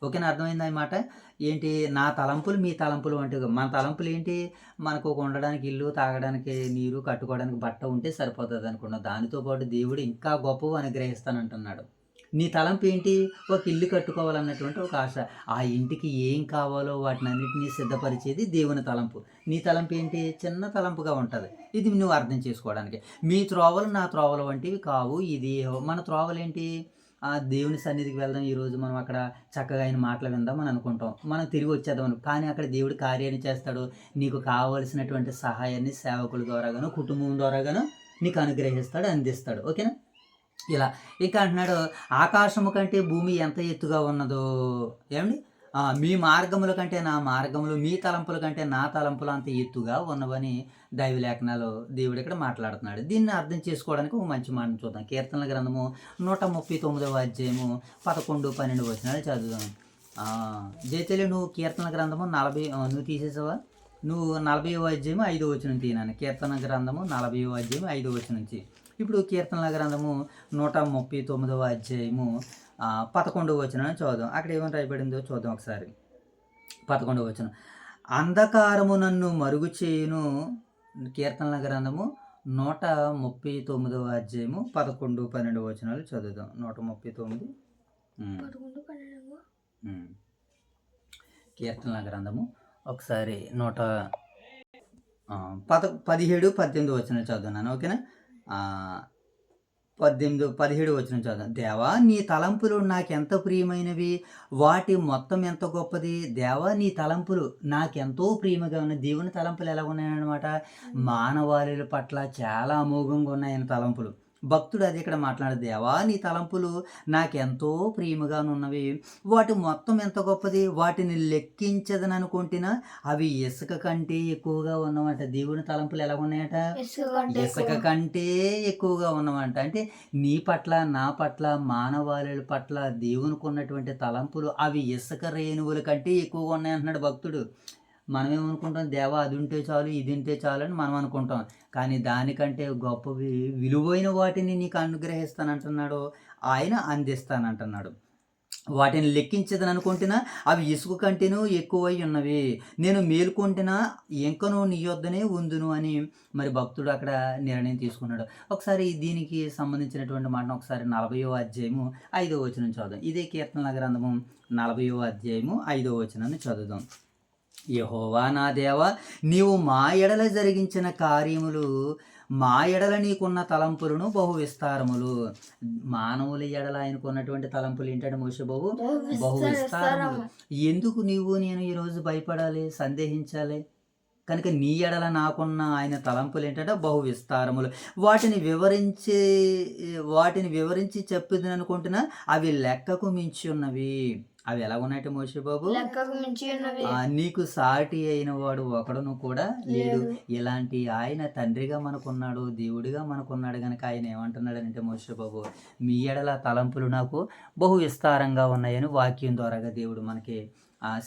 ఓకేనా, అర్థమైంది అన్నమాట. ఏంటి, నా తలంపులు మీ తలంపులు అంటే మన తలంపులు ఏంటి, మనకు ఒక ఉండడానికి ఇల్లు, తాగడానికి నీరు, కట్టుకోవడానికి బట్ట ఉంటే సరిపోతుంది అనుకున్నాం. దానితో పాటు దేవుడు ఇంకా గొప్పవి అనుగ్రహిస్తానంటున్నాడు. నీ తలంపు ఏంటి, ఒక ఇల్లు కట్టుకోవాలన్నటువంటి ఒక ఆశ, ఆ ఇంటికి ఏం కావాలో వాటిని అన్నింటినీ సిద్ధపరిచేది దేవుని తలంపు. నీ తలంపు ఏంటి, చిన్న తలంపుగా ఉంటుంది. ఇది నువ్వు అర్థం చేసుకోవడానికి. మీ త్రోవలు నా త్రోవలు వంటివి కావు, ఇది మన త్రోవలు ఏంటి, ఆ దేవుని సన్నిధికి వెళ్దాం, ఈరోజు మనం అక్కడ చక్కగా ఆయన మాటలు విందాం అని అనుకుంటాం, మనం తిరిగి వచ్చేద్దాం కానీ అక్కడ దేవుడు కార్యాన్ని చేస్తాడు. నీకు కావలసినటువంటి సహాయాన్ని సేవకుల ద్వారాగాను కుటుంబం ద్వారాగాను నీకు అనుగ్రహిస్తాడు, అందిస్తాడు. ఓకేనా? ఇలా ఇంకా అంటున్నాడు, ఆకాశము కంటే భూమి ఎంత ఎత్తుగా ఉన్నదో ఏమండి, మీ మార్గముల కంటే నా మార్గములు, మీ తలంపుల కంటే నా తలంపులు అంత ఎత్తుగా ఉన్నవని దైవలేఖనాలు దేవుడు ఇక్కడ మాట్లాడుతున్నాడు. దీన్ని అర్థం చేసుకోవడానికి ఒక మంచి మాటను చూద్దాం. కీర్తనల గ్రంథము 139వ అధ్యాయము 11-12 వచనాలు చదువుదాం. జైతల్లి, నువ్వు కీర్తనల గ్రంథము 40 నువ్వు తీసేసావా? నువ్వు 40వ అధ్యాయము 5వ వచనం తీయనాను. కీర్తన గ్రంథము 40వ అధ్యాయం 5వ వచనం నుంచి. ఇప్పుడు కీర్తనల గ్రంథము 139వ అధ్యాయము 11వ వచనం చదువుదాం. అక్కడ ఏమని రాయబడిందో చూద్దాం ఒకసారి. 11వ వచనం, అంధకారము నన్ను మరుగు చేయును. కీర్తనల గ్రంథము 139వ అధ్యాయము 11-12 వచనాలు చదువుదాం. 139 కీర్తనల గ్రంథము ఒకసారి 17-18 వచనాలు చదువున్నాను. ఓకేనా? 17 వచనం చదువు. దేవా, నీ తలంపులు నాకెంత ప్రియమైనవి, వాటి మొత్తం ఎంత గొప్పది. దేవా, నీ తలంపులు నాకెంతో ప్రియమగా ఉన్నాయి. దేవుని తలంపులు ఎలా ఉన్నాయన్నమాట, మానవాళిల పట్ల చాలా అమోఘంగా ఉన్నాయి తలంపులు. భక్తుడు అది ఇక్కడ మాట్లాడే, దేవా నీ తలంపులు నాకెంతో ప్రియముగానున్నవి, వాటి మొత్తం ఎంత గొప్పది, వాటిని లెక్కించదని అనుకుంటున్నా అవి ఇసుక కంటే ఎక్కువగా ఉన్నమాట. దేవుని తలంపులు ఎలా ఉన్నాయట, ఇసుక కంటే ఎక్కువగా ఉన్నమాట. అంటే నీ పట్ల నా పట్ల మానవాళుల పట్ల దేవునికి ఉన్నటువంటి తలంపులు అవి ఇసుక రేణువుల కంటే ఎక్కువగా ఉన్నాయి అంటున్నాడు భక్తుడు. మనం ఏమనుకుంటాం, దేవా అది ఉంటే చాలు, ఇది ఉంటే చాలు అని మనం అనుకుంటాం. కానీ దానికంటే గొప్పవి విలువైన వాటిని నీకు అనుగ్రహిస్తానంటున్నాడు, ఆయన అందిస్తానంటున్నాడు. వాటిని లెక్కించదని అనుకుంటున్నా అవి ఇసుక కంటేనూ ఎక్కువై ఉన్నవి. నేను మేలుకుంటున్నా ఇంకనూ నీ యొద్దనే ఉందును అని మరి భక్తుడు అక్కడ నిర్ణయం తీసుకున్నాడు. ఒకసారి దీనికి సంబంధించినటువంటి మాటను ఒకసారి 40వ అధ్యాయము 5వ వచనం చదువుదాం. ఇదే కీర్తనల గ్రంథము 40వ అధ్యాయము 5వ వచనాన్ని చదువుదాం. యెహోవా నా దేవా, నీవు మా ఎడల జరిగించిన కార్యములు, మా ఎడల నీకున్న తలంపులను బహు విస్తారములు. మానవుల ఎడల ఆయనకున్నటువంటి తలంపులు ఏంటంటే మోషేబాబు, బహు విస్తారములు. ఎందుకు నీవు నేను ఈరోజు భయపడాలి, సందేహించాలి? కనుక నీ ఎడల నాకున్న ఆయన తలంపులు ఏంటంటే బహు విస్తారములు. వాటిని వివరించి చెప్పుదని అనుకుంటున్నా అవి లెక్కకు మించి ఉన్నవి. అవి ఎలా ఉన్నాయంటే మోషేబాబు, నీకు సాటి అయిన వాడు ఒకడును కూడా లేడు. ఇలాంటి ఆయన తండ్రిగా మనకున్నాడు, దేవుడిగా మనకున్నాడు. కనుక ఆయన ఏమంటున్నాడంటే మోషేబాబు, మీ ఎడల తలంపులు నాకు బహు విస్తారంగా ఉన్నాయని వాక్యం ద్వారాగా దేవుడు మనకి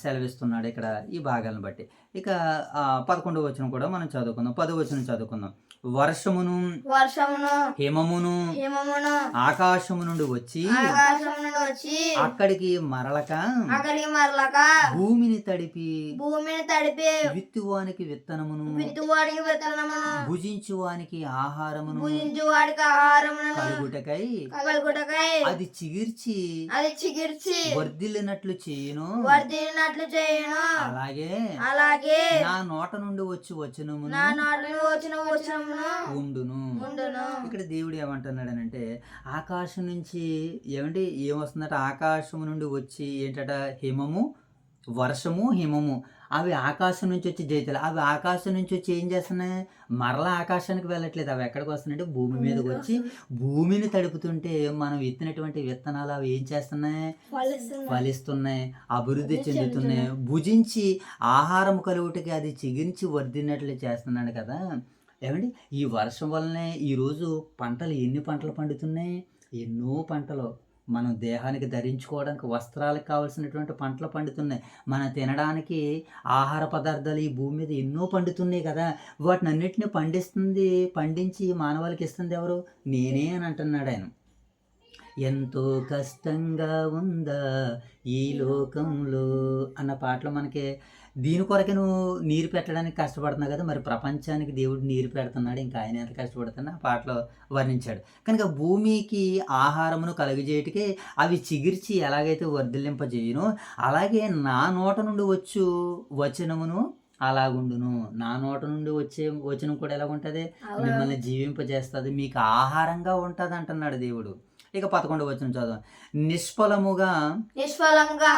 సెలవిస్తున్నాడు ఇక్కడ ఈ భాగాలను బట్టి. ఇక 11వ వచనం కూడా మనం చదువుకుందాం. 10వ వచనం చదువుకుందాం. వర్షమును హిమమును ఆకాశము నుండి వచ్చి అక్కడికి మరలక భూమిని తడిపి విత్తువానికి విత్తనమును భుజించువానికి ఆహారమును కలుగుటకై అది చిగిర్చి వర్ధిల్లినట్లు చేయును. అలాగే నా నోట నుండి వచ్చి వచనమును ఉండును. ఇక్కడ దేవుడు ఏమంటున్నాడనంటే, ఆకాశం నుంచి ఏమొస్తుందట, ఆకాశం నుండి వచ్చి ఏంటట, హిమము, వర్షము, హిమము, అవి ఆకాశం నుంచి వచ్చి జైతాలు. అవి ఆకాశం నుంచి వచ్చి ఏం చేస్తున్నాయి, మరలా ఆకాశానికి వెళ్ళట్లేదు. అవి ఎక్కడికి వస్తున్నాయంటే భూమి మీదకి వచ్చి భూమిని తడుపుతుంటే మనం ఎత్తినటువంటి విత్తనాలు అవి ఏం చేస్తున్నాయి, ఫలిస్తున్నాయి, అభివృద్ధి చెందుతున్నాయి. భుజించి ఆహారం కలుగుటకి అది చిగించి వర్ధినట్లు చేస్తున్నాడు కదా. ఈ వర్షం వల్లనే ఈరోజు ఎన్ని పంటలు పండుతున్నాయి, ఎన్నో పంటలు. మనం దేహానికి ధరించుకోవడానికి వస్త్రాలకు కావాల్సినటువంటి పంటలు పండుతున్నాయి. మనం తినడానికి ఆహార పదార్థాలు ఈ భూమి మీద ఎన్నో పండుతున్నాయి కదా. వాటిని అన్నిటిని పండించి మానవాళికి ఇస్తుంది ఎవరు, నేనే అని అంటున్నాడు ఆయన. ఎంతో కష్టంగా ఉందా ఈ లోకంలో అన్న పాటలు మనకి, దీని కొరకే నువ్వు నీరు పెట్టడానికి కష్టపడుతున్నావు కదా, మరి ప్రపంచానికి దేవుడు నీరు పెడుతున్నాడు, ఇంకా ఆయన ఎంత కష్టపడుతున్నా ఆ పాటలో వర్ణించాడు. కనుక భూమికి ఆహారమును కలుగజేయటికి అవి చిగిర్చి ఎలాగైతే వర్ధిల్లింపజేయునో అలాగే నా నోట నుండి వచ్చు వచనమును అలాగుండును. నా నోట నుండి వచ్చే వచనం కూడా ఎలాగుంటుంది, మిమ్మల్ని జీవింపజేస్తుంది, మీకు ఆహారంగా ఉంటుంది అంటున్నాడు దేవుడు. ఇక 11వ వచనం చదువు. నిష్ఫలముగా నిష్ఫలముగా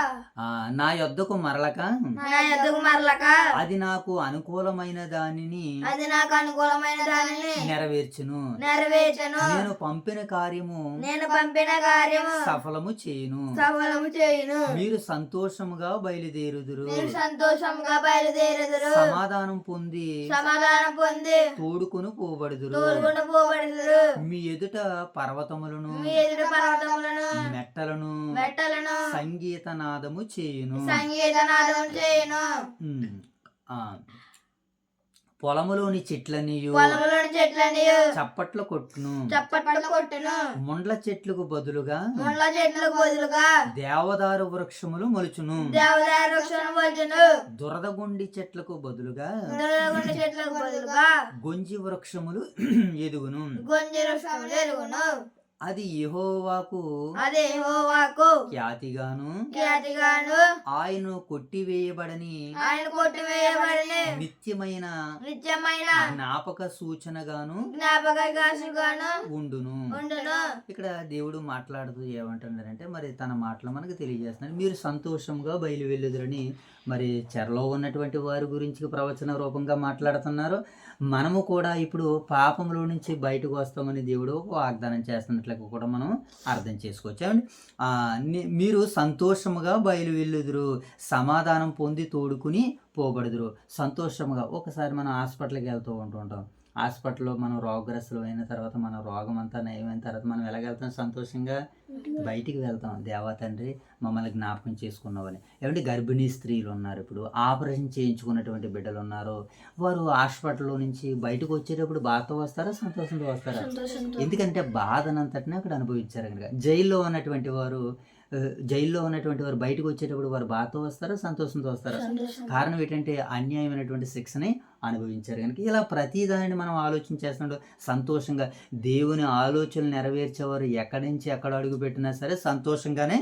నా యొద్దకు మరలక నా యొద్దకు మరలక అది నాకు అనుకూలమైన దానిని అది నాకు అనుకూలమైన దానిని నెరవేర్చును. నెరవేర్చను. నేను పంపిన కార్యము నేను పంపిన కార్యము సఫలము చేయును. సఫలము చేయును. మీరు సంతోషముగా బయలుదేరుదురు. మీరు సంతోషంగా బయలుదేరుదురు. సమాధానం పొంది సమాధానం పొంది తోడుకొని పోబడుదురు. తోడుకొని పోబడుదురు. మీ ఎదుట పర్వతములను మీ ఎదురు పర్వతములను మెట్టలను సంగీతనాదము చేయును. సంగీతనాదం చేయును. ఆ, పొలములోని చెట్లనియు పొలములోని చెట్లని చప్పట్లు కొట్టును. చప్పట్లు కొట్టును. ముండ్ల చెట్లకు బదులుగా ముళ్ళ చెట్లకు బదులుగా దేవదారు వృక్షములు మొలుచును. దేవదారు వృక్షం వచ్చును. దురదగుండి చెట్లకు బదులుగా దురదగుండి చెట్లకు బదులుగా గొంజి వృక్షములు ఎదుగును. గొంజి వృక్షములు ఎరుగును. అది యెహోవాకు అదే యెహోవాకు ఖ్యాతిగాను ఖ్యాతిగాను ఆయన కొట్టివేయబడని ఆయన కొట్టివేయబడిన నిత్యమైన నిత్యమైన జ్ఞాపక సూచనగాను జ్ఞాపకాశుగాను ఉండును. ఉండును. ఇక్కడ దేవుడు మాట్లాడుతూ ఏమంటున్నారంటే మరి తన మాటలు మనకు తెలియజేస్తున్నారు. మీరు సంతోషంగా బయలు వెళ్ళుదురని మరి చెరలో ఉన్నటువంటి వారి గురించి ప్రవచన రూపంగా మాట్లాడుతున్నారు. మనము కూడా ఇప్పుడు పాపంలో నుంచి బయటకు వస్తామని దేవుడు వాగ్దానం చేస్తున్నట్లుగా కూడా మనం అర్థం చేసుకోవచ్చు. మీరు సంతోషముగా బయలు వెళ్ళుదురు, సమాధానం పొంది తోడుకుని పోబడుదురు. సంతోషముగా ఒకసారి మనం హాస్పిటల్కి వెళ్తూ ఉంటుంటాం. హాస్పిటల్లో మనం రోగగ్రస్తులు అయిన తర్వాత మన రోగం అంతా నయమైన తర్వాత మనం ఎలాగెళ్తాం? సంతోషంగా బయటికి వెళ్తాం. దేవా తండ్రి మమ్మల్ని జ్ఞాపకం చేసుకున్నామని. ఏమంటే గర్భిణీ స్త్రీలు ఉన్నారు, ఇప్పుడు ఆపరేషన్ చేయించుకున్నటువంటి బిడ్డలు ఉన్నారు. వారు హాస్పిటల్లో నుంచి బయటకు వచ్చేటప్పుడు బాధతో వస్తారా, సంతోషంతో వస్తారా? ఎందుకంటే బాధనంతటిని అక్కడ అనుభవించారు కనుక. జైల్లో ఉన్నటువంటి వారు బయటకు వచ్చేటప్పుడు వారు బాధతో వస్తారా, సంతోషంతో వస్తారా? కారణం ఏంటంటే అన్యాయమైనటువంటి శిక్షని అనుభవించారు కనుక. ఇలా ప్రతిదాన్ని మనం ఆలోచన చేస్తున్నాడు. సంతోషంగా దేవుని ఆలోచనలు నెరవేర్చేవారు ఎక్కడి నుంచి ఎక్కడ అడుగు పెట్టినా సరే సంతోషంగానే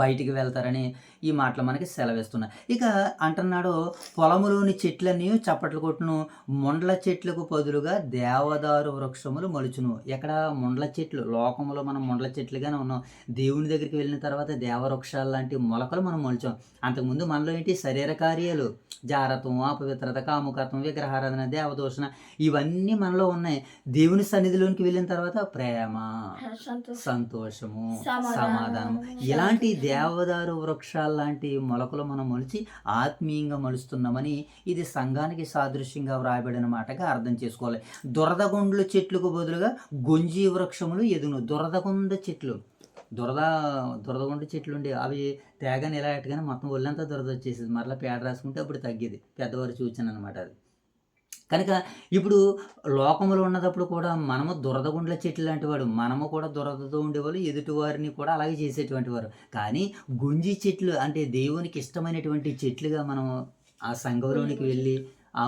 బయటికి వెళ్తారని ఈ మాటలు మనకి సెలవిస్తున్నాయి. ఇక అంటున్నాడు, పొలములోని చెట్లన్నీ చప్పట్లు కొట్టును, ముండ్ల చెట్లకు బదులుగా దేవదారు వృక్షములు మొలుచును. ఎక్కడ? ముండ్ల చెట్లు. లోకంలో మనం ముండ్ల చెట్లుగానే ఉన్నాం. దేవుని దగ్గరికి వెళ్ళిన తర్వాత దేవవృక్షాలు లాంటి మొలకలు మనం మొలిచాం. అంతకుముందు మనలో ఏంటి? శరీర కార్యాలు, జారత్వం, అపవిత్రత, కాముకత్వం, విగ్రహారాధన, దేవదూషణ ఇవన్నీ మనలో ఉన్నాయి. దేవుని సన్నిధిలోనికి వెళ్ళిన తర్వాత ప్రేమ, సంతోషము, సమాధానం ఇలాంటి దేవదారు వృక్షాలు లాంటి మొలకలు మనం మొలిచి ఆత్మీయంగా మలుస్తున్నామని ఇది సంఘానికి సాదృశ్యంగా వ్రాయబడిన మాటగా అర్థం చేసుకోవాలి. దురదగుండ్ల చెట్లకు బదులుగా గొంజి వృక్షములు ఎదును. దురదగుండ చెట్లు ఉండే అవి తేగానే ఎలా ఎట్టగానే మొత్తం ఒళ్ళంతా దురద వచ్చేసేది. మరలా పేడ రాసుకుంటే అప్పుడు తగ్గేది. పెద్దవారు సూచన అనమాట అది. కనుక ఇప్పుడు లోకంలో ఉన్నప్పుడు కూడా మనము దురదగుండ్ల చెట్లు లాంటి వాడు, మనము కూడా దురదతో ఉండేవాళ్ళు, ఎదుటివారిని కూడా అలాగే చేసేటువంటి వారు. కానీ గుంజి చెట్లు అంటే దేవునికి ఇష్టమైనటువంటి చెట్లుగా మనం ఆ సంఘంలోనికి వెళ్ళి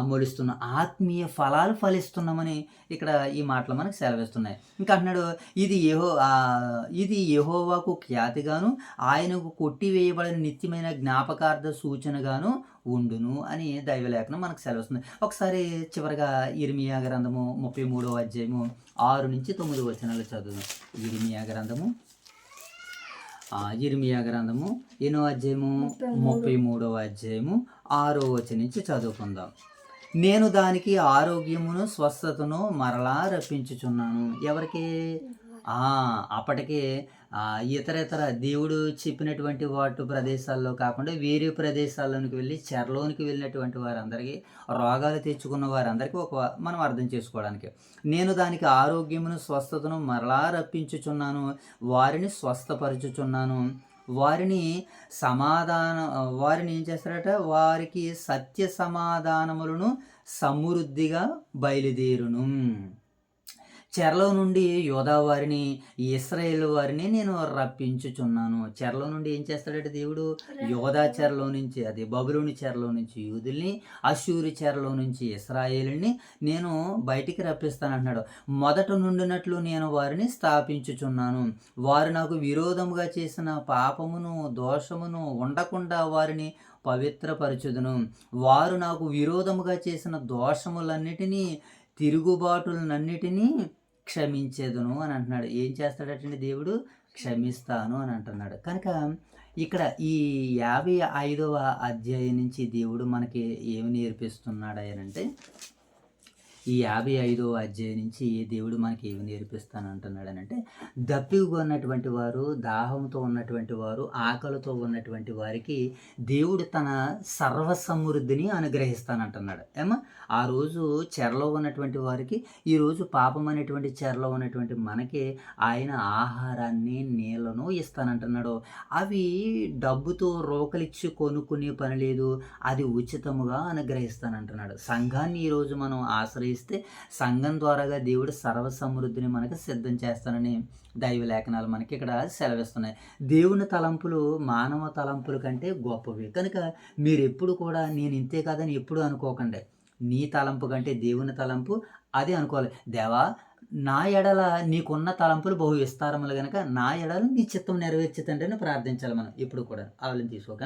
మొలుస్తున్న ఆత్మీయ ఫలాలు ఫలిస్తున్నామని ఇక్కడ ఈ మాటలు మనకు సెలవిస్తున్నాయి. ఇంకా అంటున్నాడు, ఇది యెహోవాకు ఖ్యాతిగాను ఆయనకు కొట్టివేయబడిన నిత్యమైన జ్ఞాపకార్థ సూచనగాను ఉండును అని దైవలేఖనం మనకు సెలవిస్తుంది. ఒకసారి చివరిగా ఇర్మియా గ్రంథము 33వ అధ్యాయము 6 నుంచి 9 వచనాలు చదువుదాం. ఇర్మియా గ్రంథము 8వ అధ్యాయము 33వ అధ్యాయము 6వ వచనం నుంచి చదువుకుందాం. నేను దానికి ఆరోగ్యమును స్వస్థతను మరలా రప్పించుచున్నాను. ఎవరికి? అప్పటికే ఇతర దేవుడు చెప్పినటువంటి ప్రదేశాల్లో కాకుండా వేరే ప్రదేశాల్లోనికి వెళ్ళి చెరలోనికి వెళ్ళినటువంటి వారందరికీ, రోగాలు తెచ్చుకున్న వారందరికీ మనం అర్థం చేసుకోవడానికి, నేను దానికి ఆరోగ్యమును స్వస్థతను మరలా రప్పించుచున్నాను, వారిని స్వస్థపరచుచున్నాను, వారిని ఏం చేస్తారట? వారికి సత్య సమాధానములను సమృద్ధిగా బయలుదేరును. చెరలో నుండి యోధా వారిని, ఇశ్రాయేలు వారిని నేను రప్పించుచున్నాను. చెరలో నుండి ఏం చేస్తాడంటే దేవుడు? యోధా చెరలో నుంచి, అది బబులోని చెరలో నుంచి యూదుల్ని, అష్షూరు చెరలో నుంచి ఇశ్రాయేలుని నేను బయటికి రప్పిస్తానంటున్నాడు. మొదట నుండినట్లు నేను వారిని స్థాపించుచున్నాను. వారు నాకు విరోధముగా చేసిన పాపమును దోషమును ఉండకుండా వారిని పవిత్రపరచుదును. వారు నాకు విరోధముగా చేసిన దోషములన్నిటినీ తిరుగుబాటులన్నిటినీ క్షమించేదును అని అంటున్నాడు. ఏం చేస్తాడటండి దేవుడు? క్షమిస్తాను అని అంటున్నాడు. కనుక ఇక్కడ ఈ 55వ అధ్యాయం నుంచి దేవుడు మనకి ఏమి నేర్పిస్తున్నాడు అంటే, ఈ 55వ అధ్యాయం నుంచి దేవుడు మనకి ఏమి నేర్పిస్తానంటున్నాడనంటే, దప్పిగా ఉన్నటువంటి వారు, దాహంతో ఉన్నటువంటి వారు, ఆకలితో ఉన్నటువంటి వారికి దేవుడు తన సర్వసమృద్ధిని అనుగ్రహిస్తానంటున్నాడు. ఏమో ఆ రోజు చెరలో ఉన్నటువంటి వారికి, ఈరోజు పాపం అనేటువంటి చెరలో ఉన్నటువంటి మనకి ఆయన ఆహారాన్ని, నీళ్లను ఇస్తానంటున్నాడు. అవి డబ్బుతో రోకలిచ్చి కొనుక్కునే పని లేదు, అది ఉచితముగా అనుగ్రహిస్తానంటున్నాడు. సంఘాన్ని ఈరోజు మనం ఆశ్రయిస్తే సంఘం ద్వారాగా దేవుడు సర్వసమృద్ధిని మనకు సిద్ధం చేస్తానని దైవ లేఖనాలు మనకి ఇక్కడ సెలవిస్తున్నాయి. దేవుని తలంపులు మానవ తలంపుల కంటే గొప్పవి. కనుక మీరు ఎప్పుడు కూడా నేను ఇంతే కాదని ఎప్పుడు అనుకోకండి. నీ తలంపు కంటే దేవుని తలంపు అది అనుకోవాలి. దేవా, నా ఎడల నీకున్న తలంపులు బహు విస్తారములు కనుక నా ఎడల నీ చిత్తం నెరవేర్చుతండి అని ప్రార్థించాలి మనం ఎప్పుడు కూడా. ఆలోచన తీసుకోక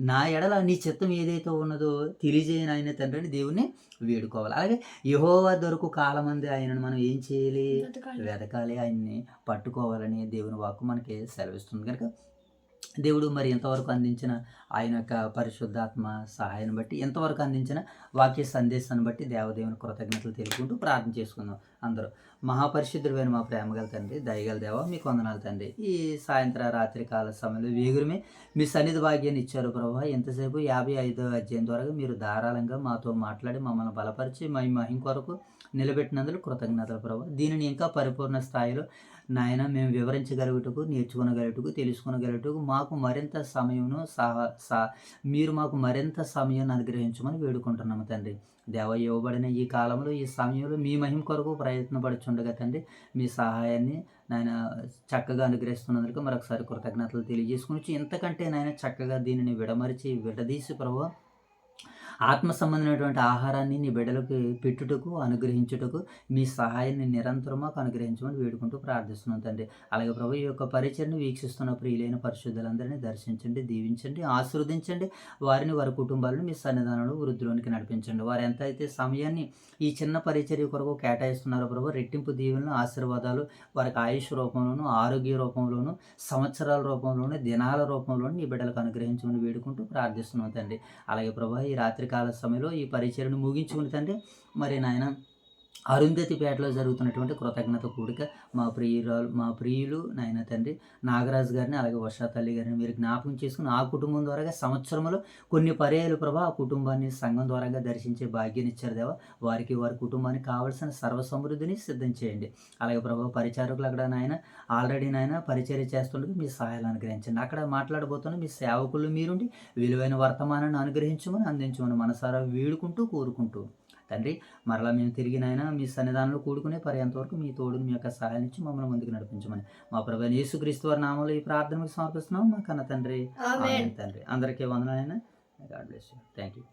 నా ఎడల నీ చిత్తం ఏదైతే ఉన్నదో తెలియజేయని ఆయన తండ్రిని దేవుణ్ణి వేడుకోవాలి. అలాగే యెహోవా దొరకు కాలమంది ఆయనను మనం ఏం చేయాలి? వెతకాలి, ఆయన్ని పట్టుకోవాలని దేవుని వాక్కు మనకి సెలవిస్తుంది. కనుక దేవుడు మరి ఎంతవరకు అందించిన ఆయన యొక్క పరిశుద్ధాత్మ సహాయాన్ని బట్టి, ఎంతవరకు అందించిన వాక్య సందేశాన్ని బట్టి దేవదేవుని కృతజ్ఞతలు తెలుపుకుంటూ ప్రార్థన చేసుకుందాం అందరూ. మహాపరిశుద్ధుడైన మా ప్రేమగల తండ్రి, దయగల దేవ, మీకు వందనాలు తండ్రి. ఈ సాయంత్రం రాత్రి కాల సమయంలో వేగురమే మీ సన్నిధి భాగ్యాన్ని ఇచ్చారు ప్రభావ. ఎంతసేపు 55వ అధ్యాయం ద్వారా మీరు ధారాళంగా మాతో మాట్లాడి మమ్మల్ని బలపరిచి మహిమ కొరకు నిలబెట్టినందుకు కృతజ్ఞతలు ప్రభావ. దీనిని ఇంకా పరిపూర్ణ స్థాయిలో నాయన మేము వివరించగలుగుటకు, నేర్చుకోగలుగుటకు, తెలుసుకునగలుగుటకు మాకు మరింత సమయమును మీరు మాకు మరింత సమయాన్ని అనుగ్రహించమని వేడుకుంటున్నాము తండ్రి. దేవ, ఇవ్వబడిన ఈ కాలంలో, ఈ సమయంలో మీ మహిమ కొరకు ప్రయత్నపడుచుండగా తండ్రి, మీ సహాయాన్ని నాయన చక్కగా అనుగ్రహిస్తున్నందుకు మరొకసారి కృతజ్ఞతలు తెలియజేసుకుని, ఇంతకంటే నాయన చక్కగా దీనిని విడదీసి ప్రభావ ఆత్మ సంబంధమైనటువంటి ఆహారాన్ని నీ బిడ్డలకు పెట్టుటకు, అనుగ్రహించుటకు మీ సహాయాన్ని నిరంతరం మాకు అనుగ్రహించమని వేడుకుంటూ ప్రార్థిస్తున్నాం తండ్రి. అలాగే ప్రభు, ఈ యొక్క పరిచయను వీక్షిస్తున్న ప్రియులైన పరిశుద్ధులందరినీ దర్శించండి, దీవించండి, ఆశీర్వదించండి. వారిని, వారి కుటుంబాలను మీ సన్నిధానంలో వృద్ధిలోనికి నడిపించండి. వారు ఎంత అయితే సమయాన్ని ఈ చిన్న పరిచర్య కొరకు కేటాయిస్తున్నారో ప్రభు, రెట్టింపు దీవెనలు, ఆశీర్వాదాలు వారికి ఆయుష్ రూపంలోను, ఆరోగ్య రూపంలోను, సంవత్సరాల రూపంలోను, దినాల రూపంలోను నీ బిడ్డలకు అనుగ్రహించమని వేడుకుంటూ ప్రార్థిస్తున్నాం తండ్రి. అలాగే ప్రభు, ఈ రాత్రి కాల సమయంలో ఈ పరిచయను ముగించుకుని తండ్రి, మరి నాయన అరుంధతిపేటలో జరుగుతున్నటువంటి కృతజ్ఞత కూడిక మా ప్రియులు నాయన తండ్రి నాగరాజు గారిని, అలాగే వర్షా తల్లి గారిని మీరు జ్ఞాపకం చేసుకుని ఆ కుటుంబం ద్వారాగా సంవత్సరంలో కొన్ని పర్యాయాలు ప్రభా ఆ కుటుంబాన్ని సంఘం ద్వారాగా దర్శించే భాగ్యాన్ని ఇచ్చారు దేవా. వారికి, వారి కుటుంబానికి కావాల్సిన సర్వసమృద్ధిని సిద్ధం చేయండి. అలాగే ప్రభా, పరిచారకులు అక్కడ నాయన ఆల్రెడీ నాయన పరిచర్య చేస్తుండగా మీ సహాయాలు అనుగ్రహించండి. అక్కడ మాట్లాడబోతున్న మీ సేవకులు మీరుండి విలువైన వర్తమానాన్ని అనుగ్రహించమని, అందించమని మనసారా వేడుకుంటూ కోరుకుంటూ తండ్రి, మరలా మేము తిరిగి నాయన మీ సన్నిధానంలో కూడుకునే పర్యంతవరకు మీ తోడుని, మీ యొక్క సహాయం ఇచ్చి మమ్మల్ని ముందుకు నడిపించమని మా ప్రభువైన యేసుక్రీస్తు వారి నామములో ఈ ప్రార్థనకు సమర్పిస్తున్నాం మా కన్న తండ్రి. ఆమేన్ తండ్రి. అందరికీ వందనాలైనా. God bless you. Thank you.